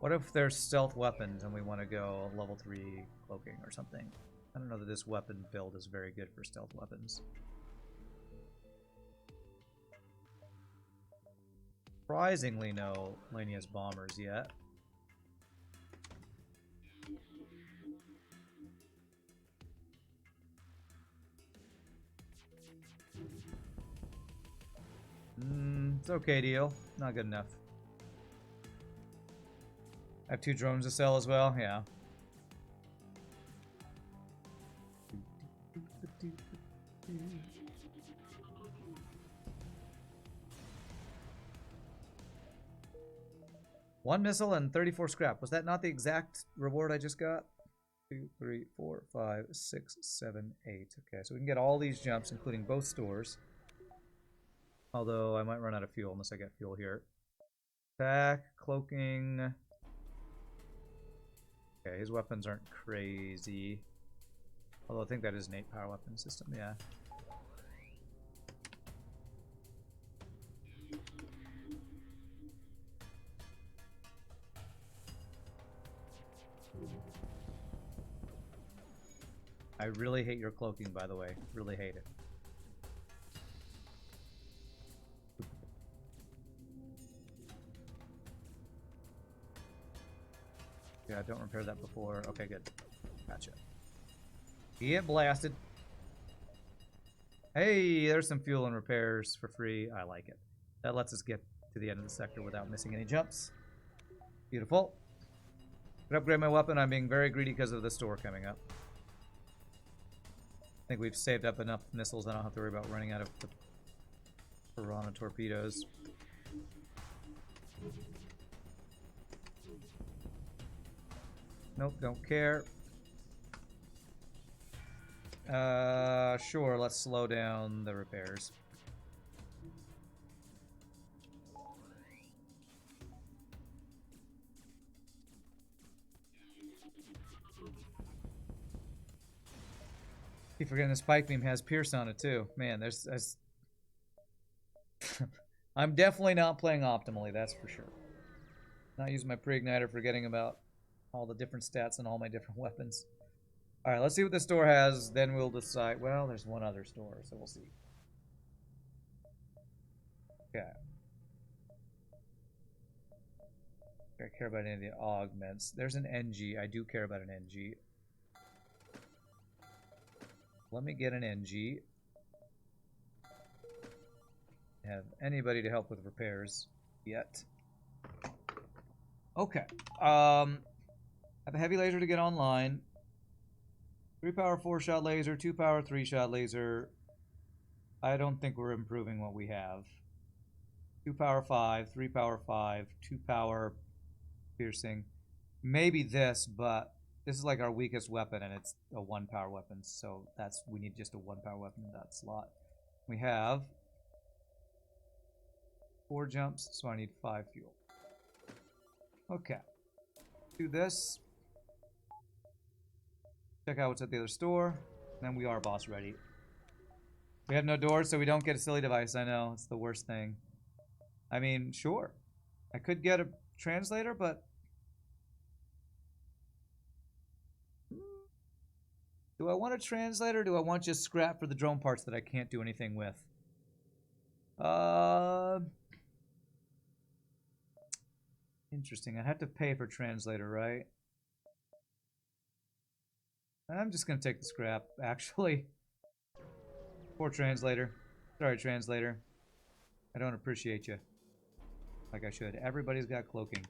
What if there's stealth weapons and we want to go level 3 cloaking or something? I don't know that this weapon build is very good for stealth weapons. Surprisingly, no Lanius bombers yet. It's okay deal. Not good enough. I have 2 drones to sell as well, yeah. One missile and 34 scrap. Was that not the exact reward I just got? 2, 3, 4, 5, 6, 7, 8. Okay, so we can get all these jumps, including both stores. Although I might run out of fuel unless I get fuel here. Attack, cloaking. Okay, his weapons aren't crazy. Although I think that is an 8-power weapon system, yeah. I really hate your cloaking, by the way. Really hate it. Yeah, don't repair that before. Okay, good. Gotcha. Get blasted. Hey, there's some fuel and repairs for free. I like it. That lets us get to the end of the sector without missing any jumps. Beautiful. Could upgrade my weapon. I'm being very greedy because of the store coming up. I think we've saved up enough missiles. I don't have to worry about running out of the piranha torpedoes. Nope, don't care. Sure, let's slow down the repairs. Keep forgetting the spike beam has Pierce on it too. Man, there's I'm definitely not playing optimally, that's for sure. Not using my pre-igniter, forgetting about all the different stats and all my different weapons. Alright, let's see what the store has, then we'll decide. Well, there's one other store, so we'll see. Okay. I care about any of the augments. There's an NG. I do care about an NG. Let me get an NG. Have anybody to help with repairs yet? Okay. Have a heavy laser to get online. 3-power 4-shot laser, 2-power 3-shot laser. I don't think we're improving what we have. 2-power 5, 3-power 5, 2-power piercing. Maybe this, but this is like our weakest weapon, and it's a 1-power weapon, so we need just a 1-power weapon in that slot. We have 4 jumps, so I need 5 fuel. Okay. Do this. Check out what's at the other store. And then we are boss ready. We have no doors, so we don't get a silly device. I know, it's the worst thing. I mean, sure. I could get a translator, but do I want a translator, or do I want just scrap for the drone parts that I can't do anything with? Interesting. I'd have to pay for translator, right? I'm just gonna take the scrap, actually. Poor translator. Sorry, translator. I don't appreciate you like I should. Everybody's got cloaking.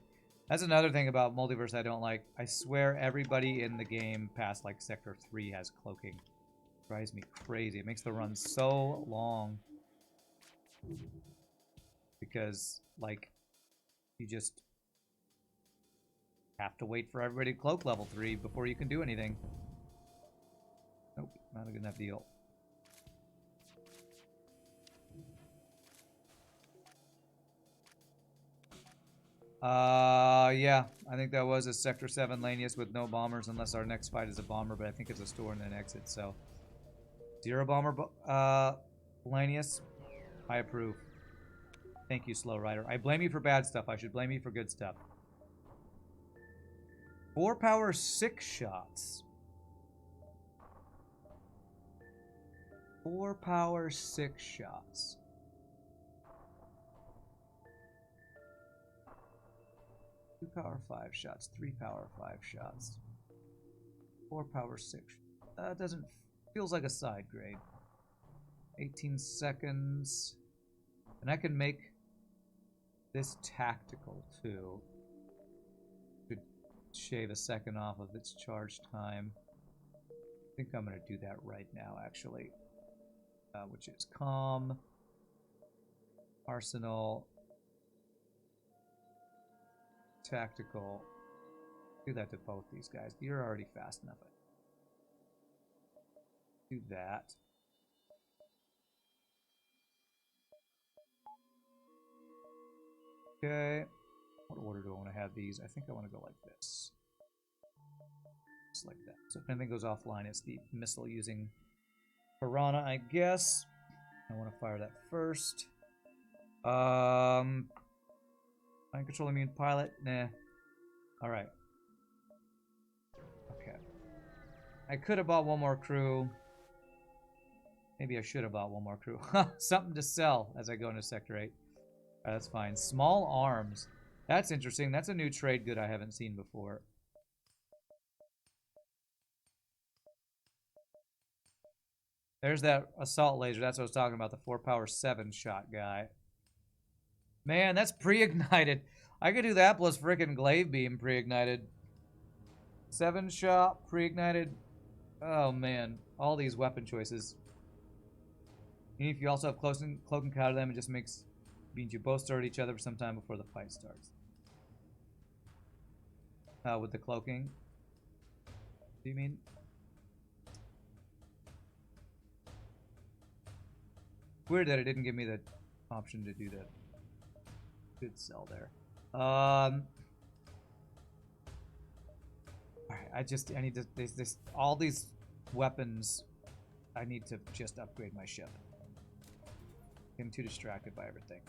That's another thing about multiverse I don't like. I swear everybody in the game past like Sector 3 has cloaking. Drives me crazy. It makes the run so long. Because, like, you just have to wait for everybody to cloak level 3 before you can do anything. Nope, not a good enough deal. Yeah, I think that was a Sector 7 Lanius with no bombers, unless our next fight is a bomber, but I think it's a store and an exit, so. 0 bomber, Lanius, I approve. Thank you, Slow Rider. I blame you for bad stuff. I should blame you for good stuff. 4 power 6 shots. 4 power 6 shots. 2 power 5 shots. 3 power 5 shots. 4 power 6. Doesn't... Feels like a side grade. 18 seconds. And I can make this tactical, too. Could shave a second off of its charge time. I think I'm going to do that right now, actually. Which is Calm, Arsenal, Tactical. Do that to both these guys. You're already fast enough. Do that. Okay. What order do I want to have these? I think I want to go like this. Just like that. So if anything goes offline, it's the missile using Piranha, I guess. I want to fire that first. Mind control immune pilot? Nah. Alright. Okay. I could have bought one more crew. Maybe I should have bought one more crew. Something to sell as I go into Sector 8. That's fine. Small arms. That's interesting. That's a new trade good I haven't seen before. There's that assault laser. That's what I was talking about. The 4 power 7 shot guy. Man, that's pre-ignited. I could do that plus frickin' glaive beam pre-ignited. 7 shot, pre-ignited. Oh man, all these weapon choices. And if you also have cloak and counter them, it just means you both start each other for some time before the fight starts. With the cloaking. Do you mean? Weird that it didn't give me the option to do that. Good sell there. Alright, I need to, all these weapons, I need to just upgrade my ship. I'm too distracted by everything.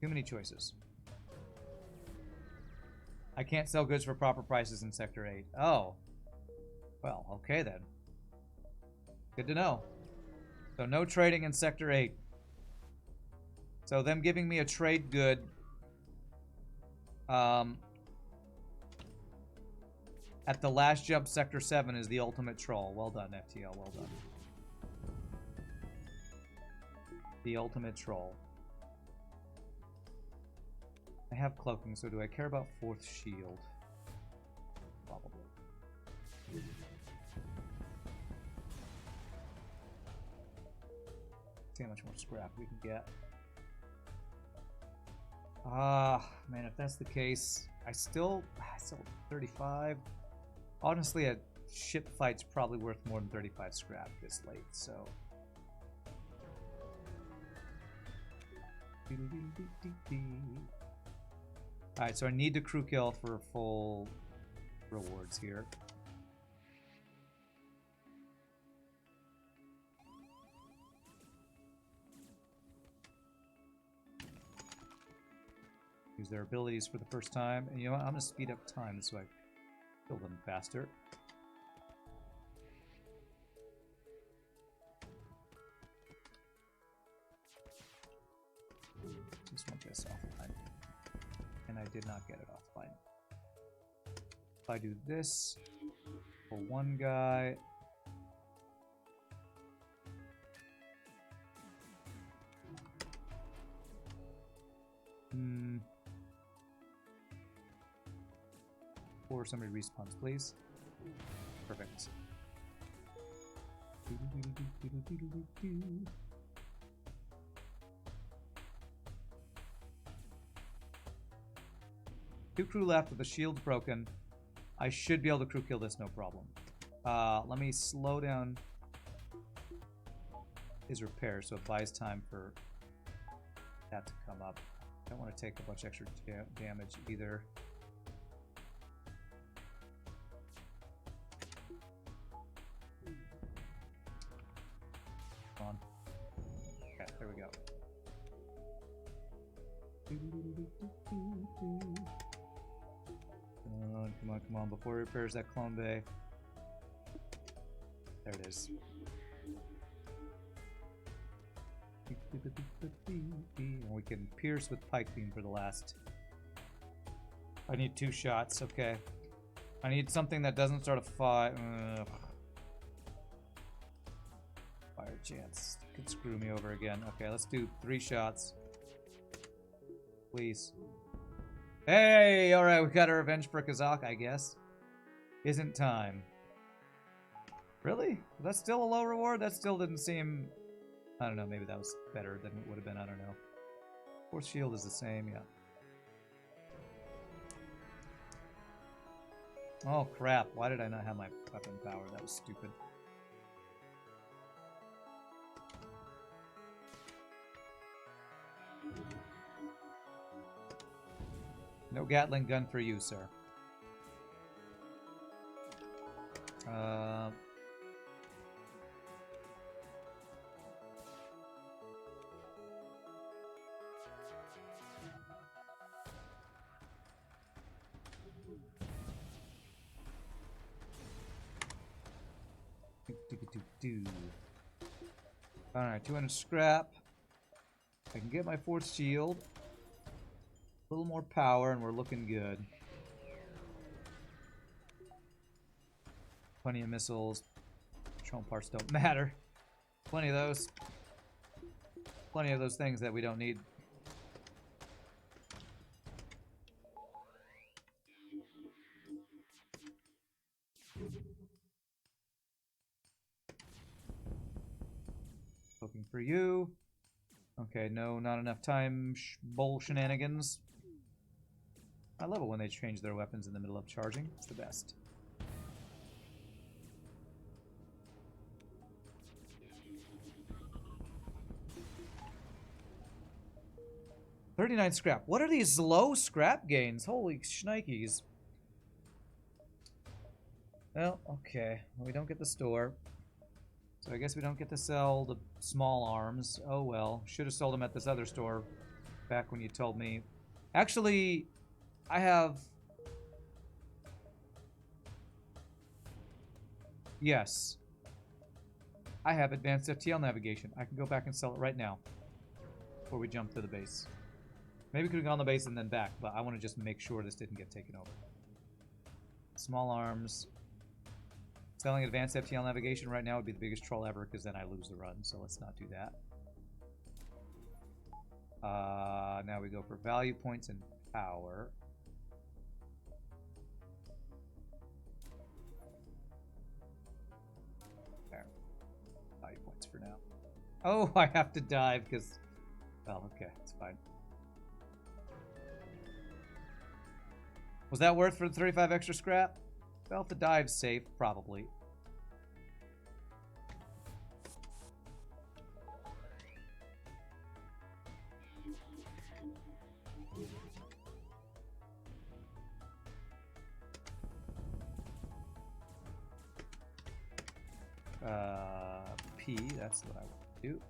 Too many choices. I can't sell goods for proper prices in Sector 8. Oh. Well, okay then. Good to know. So no trading in Sector 8. So them giving me a trade good at the last jump Sector 7 is the ultimate troll. Well done, FTL. Well done. The ultimate troll. I have cloaking, so do I care about 4th shield? Probably. See how much more scrap we can get. Man, if that's the case, I still 35. Honestly, a ship fight's probably worth more than 35 scrap this late, so. Alright, so I need to crew kill for full rewards here. Use their abilities for the first time. And you know what? I'm going to speed up time so I kill them faster. Just want this offline. and I did not get it off. Fine. If I do this for one guy. Or somebody respawns, please. Perfect. Two crew left with the shield broken. I should be able to crew kill this, no problem. Let me slow down his repair so it buys time for that to come up. I don't want to take a bunch extra damage either. Come on. Okay, there we go. Come on, come on, before he repairs that clone bay. There it is. And we can pierce with pike beam for the last. I need 2 shots, okay. I need something that doesn't start a fire. Fire chance. Could screw me over again. Okay, let's do 3 shots. Please. Hey, alright, we got our revenge for Kazakh, I guess. Isn't time. Really? That's still a low reward? That still didn't seem... I don't know, maybe that was better than it would have been, I don't know. Force shield is the same, yeah. Oh crap, why did I not have my weapon power? That was stupid. No Gatling gun for you, sir. Alright, 200 scrap. I can get my 4th shield. A little more power and we're looking good. Plenty of missiles. Drone parts don't matter. Plenty of those. Plenty of those things that we don't need. Looking for you. Okay, no, not enough time. Bull shenanigans. I love it when they change their weapons in the middle of charging. It's the best. $39 scrap. What are these low scrap gains? Holy shnikes. Well, okay. Well, we don't get the store. So I guess we don't get to sell the small arms. Oh well. Should have sold them at this other store back when you told me. Actually, I have... Yes. I have advanced FTL navigation. I can go back and sell it right now before we jump to the base. Maybe we could have gone on the base and then back, but I want to just make sure this didn't get taken over. Small arms. Selling advanced FTL navigation right now would be the biggest troll ever because then I lose the run, so let's not do that. Now we go for value points and power. There. Value points for now. Oh, I have to dive because... Well, okay, it's fine. Was that worth for the 35 extra scrap? Well, if the dive's safe, probably. P, that's what I would do.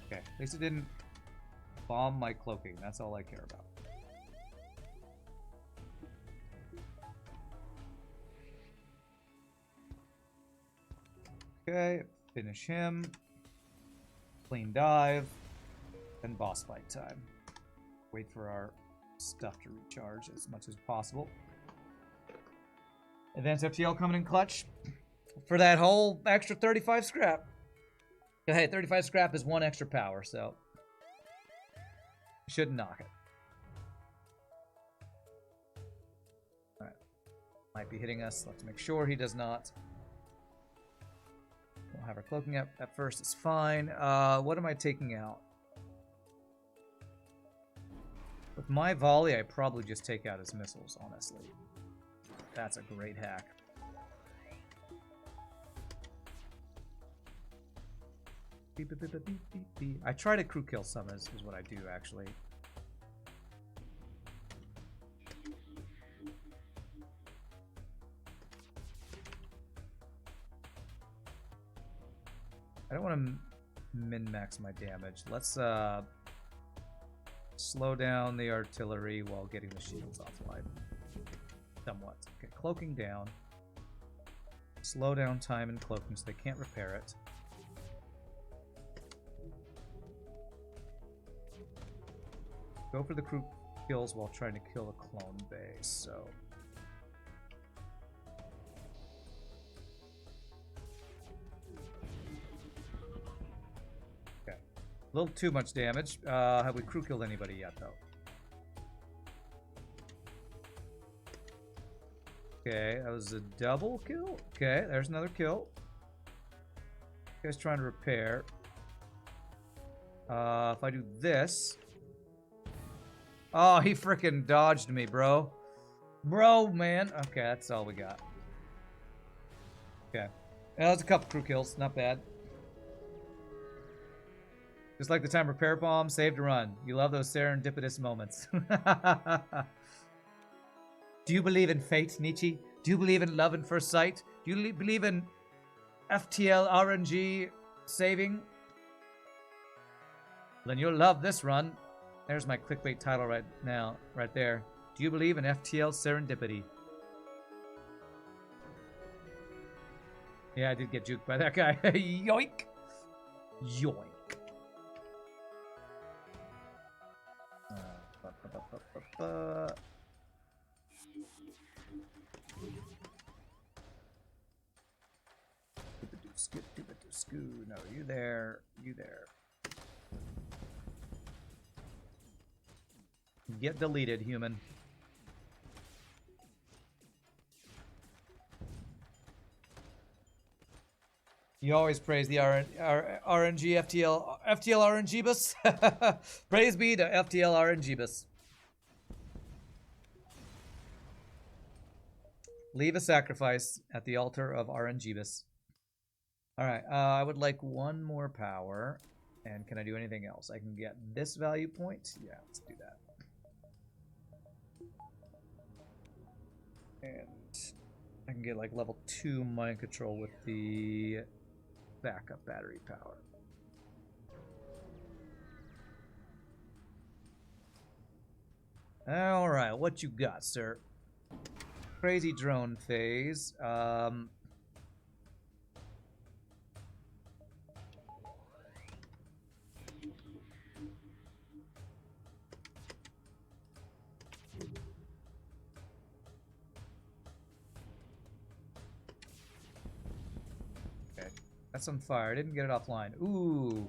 Okay, at least it didn't bomb my cloaking. That's all I care about. Okay, finish him. Clean dive. And boss fight time. Wait for our stuff to recharge as much as possible. Advanced FTL coming in clutch for that whole extra 35 scrap. Hey, 35 scrap is 1 extra power, so shouldn't knock it. Alright. Might be hitting us. Let's make sure he does not. We'll have our cloaking up at first. It's fine. What am I taking out? With my volley, I probably just take out his missiles, honestly. That's a great hack. Beep, beep, beep, beep, beep, beep. I try to crew kill some is what I do, actually. I don't want to min-max my damage. Let's slow down the artillery while getting the shields offline. Somewhat. Okay, cloaking down. Slow down time and cloaking so they can't repair it. Go for the crew kills while trying to kill a clone base, so... Okay. A little too much damage. Have we crew killed anybody yet, though? Okay, that was a double kill. Okay, there's another kill. You guys trying to repair. If I do this... Oh, he freaking dodged me, bro. Bro, man. Okay, that's all we got. Okay. That was a couple crew kills. Not bad. Just like the time repair bomb, saved a run. You love those serendipitous moments. Do you believe in fate, Nietzsche? Do you believe in love at first sight? Do you believe in FTL RNG saving? Then you'll love this run. There's my clickbait title right now, right there. Do you believe in FTL serendipity? Yeah, I did get juked by that guy. Yoink! Yoink. No, you there. You there. Get deleted, human. You always praise the RNG FTL RNG bus. Praise be to FTL RNG bus. Leave a sacrifice at the altar of RNG bus. Alright, I would like 1 more power. And can I do anything else? I can get this value point. Yeah, let's do that. And I can get like level 2 mind control with the backup battery power. Alright, what you got, sir? Crazy drone phase. That's on fire. I didn't get it offline. Ooh.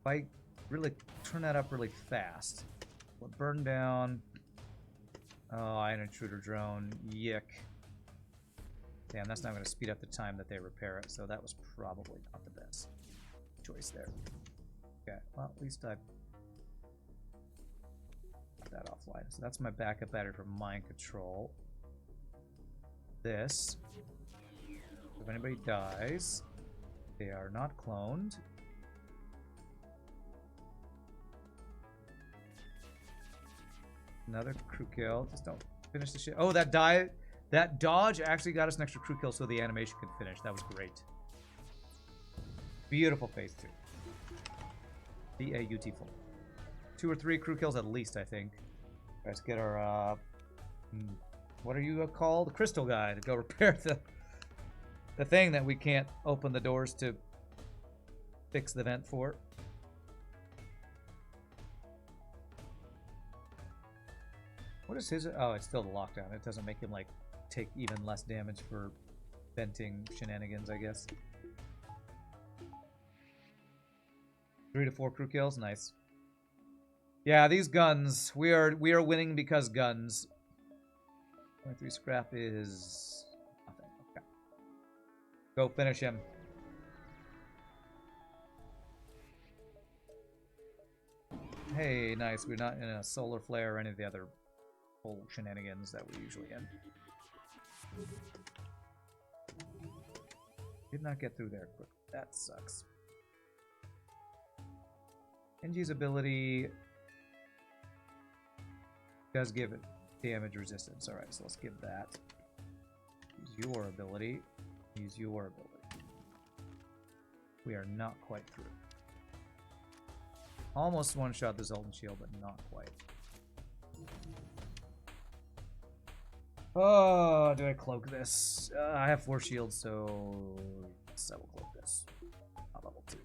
If I really turn that up really fast. Will it burn down? Oh, an intruder drone. Yick. Damn, that's not going to speed up the time that they repair it, so that was probably not the best choice there. Okay, well, at least I put that offline. So that's my backup battery for mind control. This. If anybody dies, they are not cloned. Another crew kill. Just don't finish the shit. Oh, that dodge actually got us an extra crew kill so the animation could finish. That was great. Beautiful phase 2. Beautiful. 2 or 3 crew kills at least, I think. Let's get our what are you called? The crystal guy to go repair the thing that we can't open the doors to fix the vent for. What is his? Oh, it's still the lockdown. It doesn't make him like take even less damage for venting shenanigans, I guess. 3 to 4 crew kills, nice. Yeah, these guns. We are winning because guns. 23 scrap is nothing. Okay. Go finish him. Hey, nice. We're not in a solar flare or any of the other whole shenanigans that we're usually in. Did not get through there quick. That sucks. Engi's ability does give it damage resistance. Alright, so let's give that. Use your ability. Use your ability. We are not quite through. Almost one-shot the Zoltan Shield, but not quite. Oh, do I cloak this? I have 4 shields, so I will cloak this. Not level 2.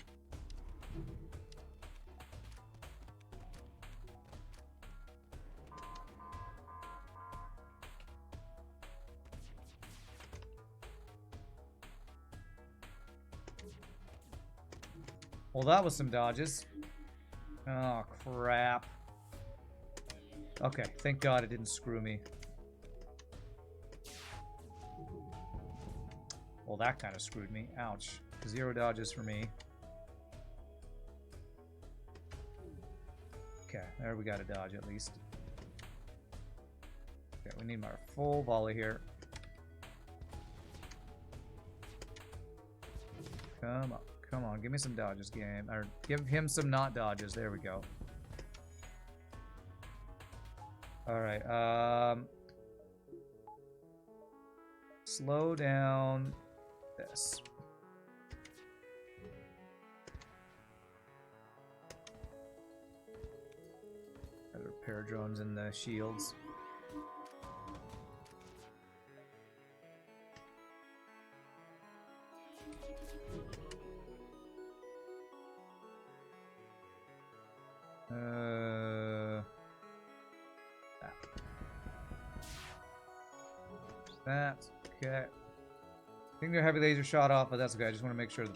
Well, that was some dodges. Oh, crap. Okay, thank God it didn't screw me. Well, that kind of screwed me. Ouch. 0 dodges for me. Okay, there we got a dodge at least. Okay, we need our full volley here. Come on. Come on, give me some dodges, game. Or give him some not dodges. There we go. Alright, slow down this. Other repair drones in the shields. That. Okay. I think their heavy laser shot off, but that's okay. I just want to make sure the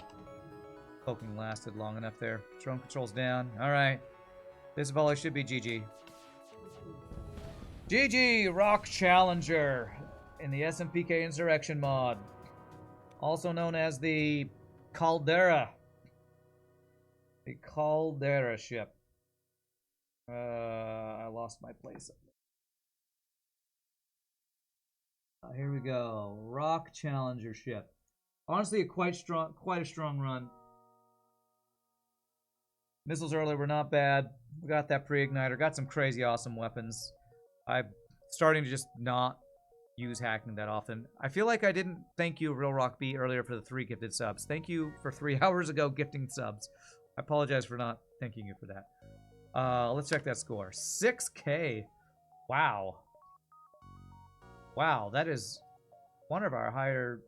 poking lasted long enough there. Drone controls down. Alright. This volley should be GG. GG! Rock Challenger in the SMPK Insurrection mod. Also known as the Caldera. The Caldera ship. I lost my place. Here we go. Rock Challenger ship. Honestly, quite a strong run. Missiles earlier were not bad. We got that pre-igniter. Got some crazy awesome weapons. I'm starting to just not use hacking that often. I feel like I didn't thank you, Real Rock B, earlier for the 3 gifted subs. Thank you for 3 hours ago gifting subs. I apologize for not thanking you for that. Let's check that score. 6K. Wow. Wow, that is one of our higher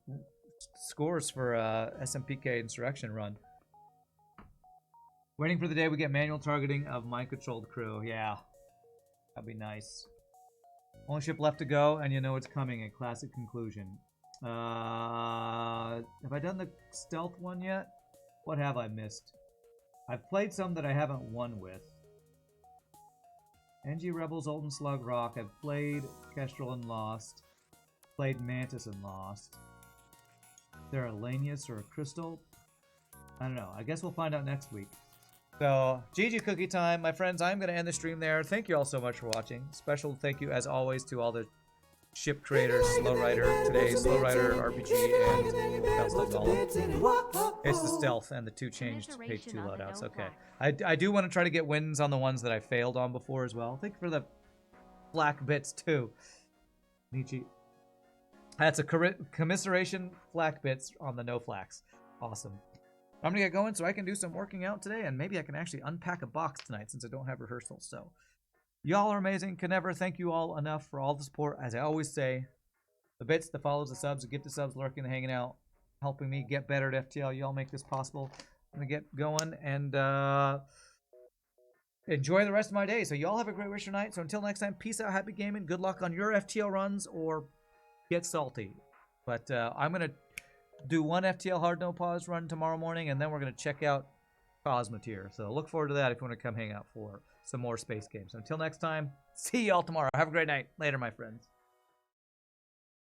scores for SMPK Insurrection run. Waiting for the day we get manual targeting of mind-controlled crew. Yeah, that'd be nice. Only ship left to go, and you know it's coming. A classic conclusion. Have I done the stealth one yet? What have I missed? I've played some that I haven't won with. NG Rebels, Olden Slug Rock. I've played Kestrel and lost. Played Mantis and lost. Is there a Lanius or a Crystal? I don't know. I guess we'll find out next week. So, GG cookie time. My friends, I'm going to end the stream there. Thank you all so much for watching. Special thank you, as always, to all the ship creators. Slowrider today, Slowrider, RPG, and Stealth Golem. It's the Stealth and the 2 changed page 2 loadouts. Okay. I do want to try to get wins on the ones that I failed on before as well. Thank you for the flak bits, too. Nietzsche. That's a commiseration flak bits on the no flaks. Awesome. I'm gonna get going so I can do some working out today, and maybe I can actually unpack a box tonight since I don't have rehearsals. So, y'all are amazing. Can never thank you all enough for all the support. As I always say, the bits, the follows, the subs, the gifted subs, lurking, and hanging out, helping me get better at FTL. Y'all make this possible. I'm gonna get going and enjoy the rest of my day. So y'all have a great rest of your night. So until next time, peace out, happy gaming. Good luck on your FTL runs or get salty. But I'm gonna do one FTL hard no pause run tomorrow morning, and then we're gonna check out Cosmotier. So look forward to that if you want to come hang out for some more space games. So until next time, see y'all tomorrow. Have a great night. Later, my friends.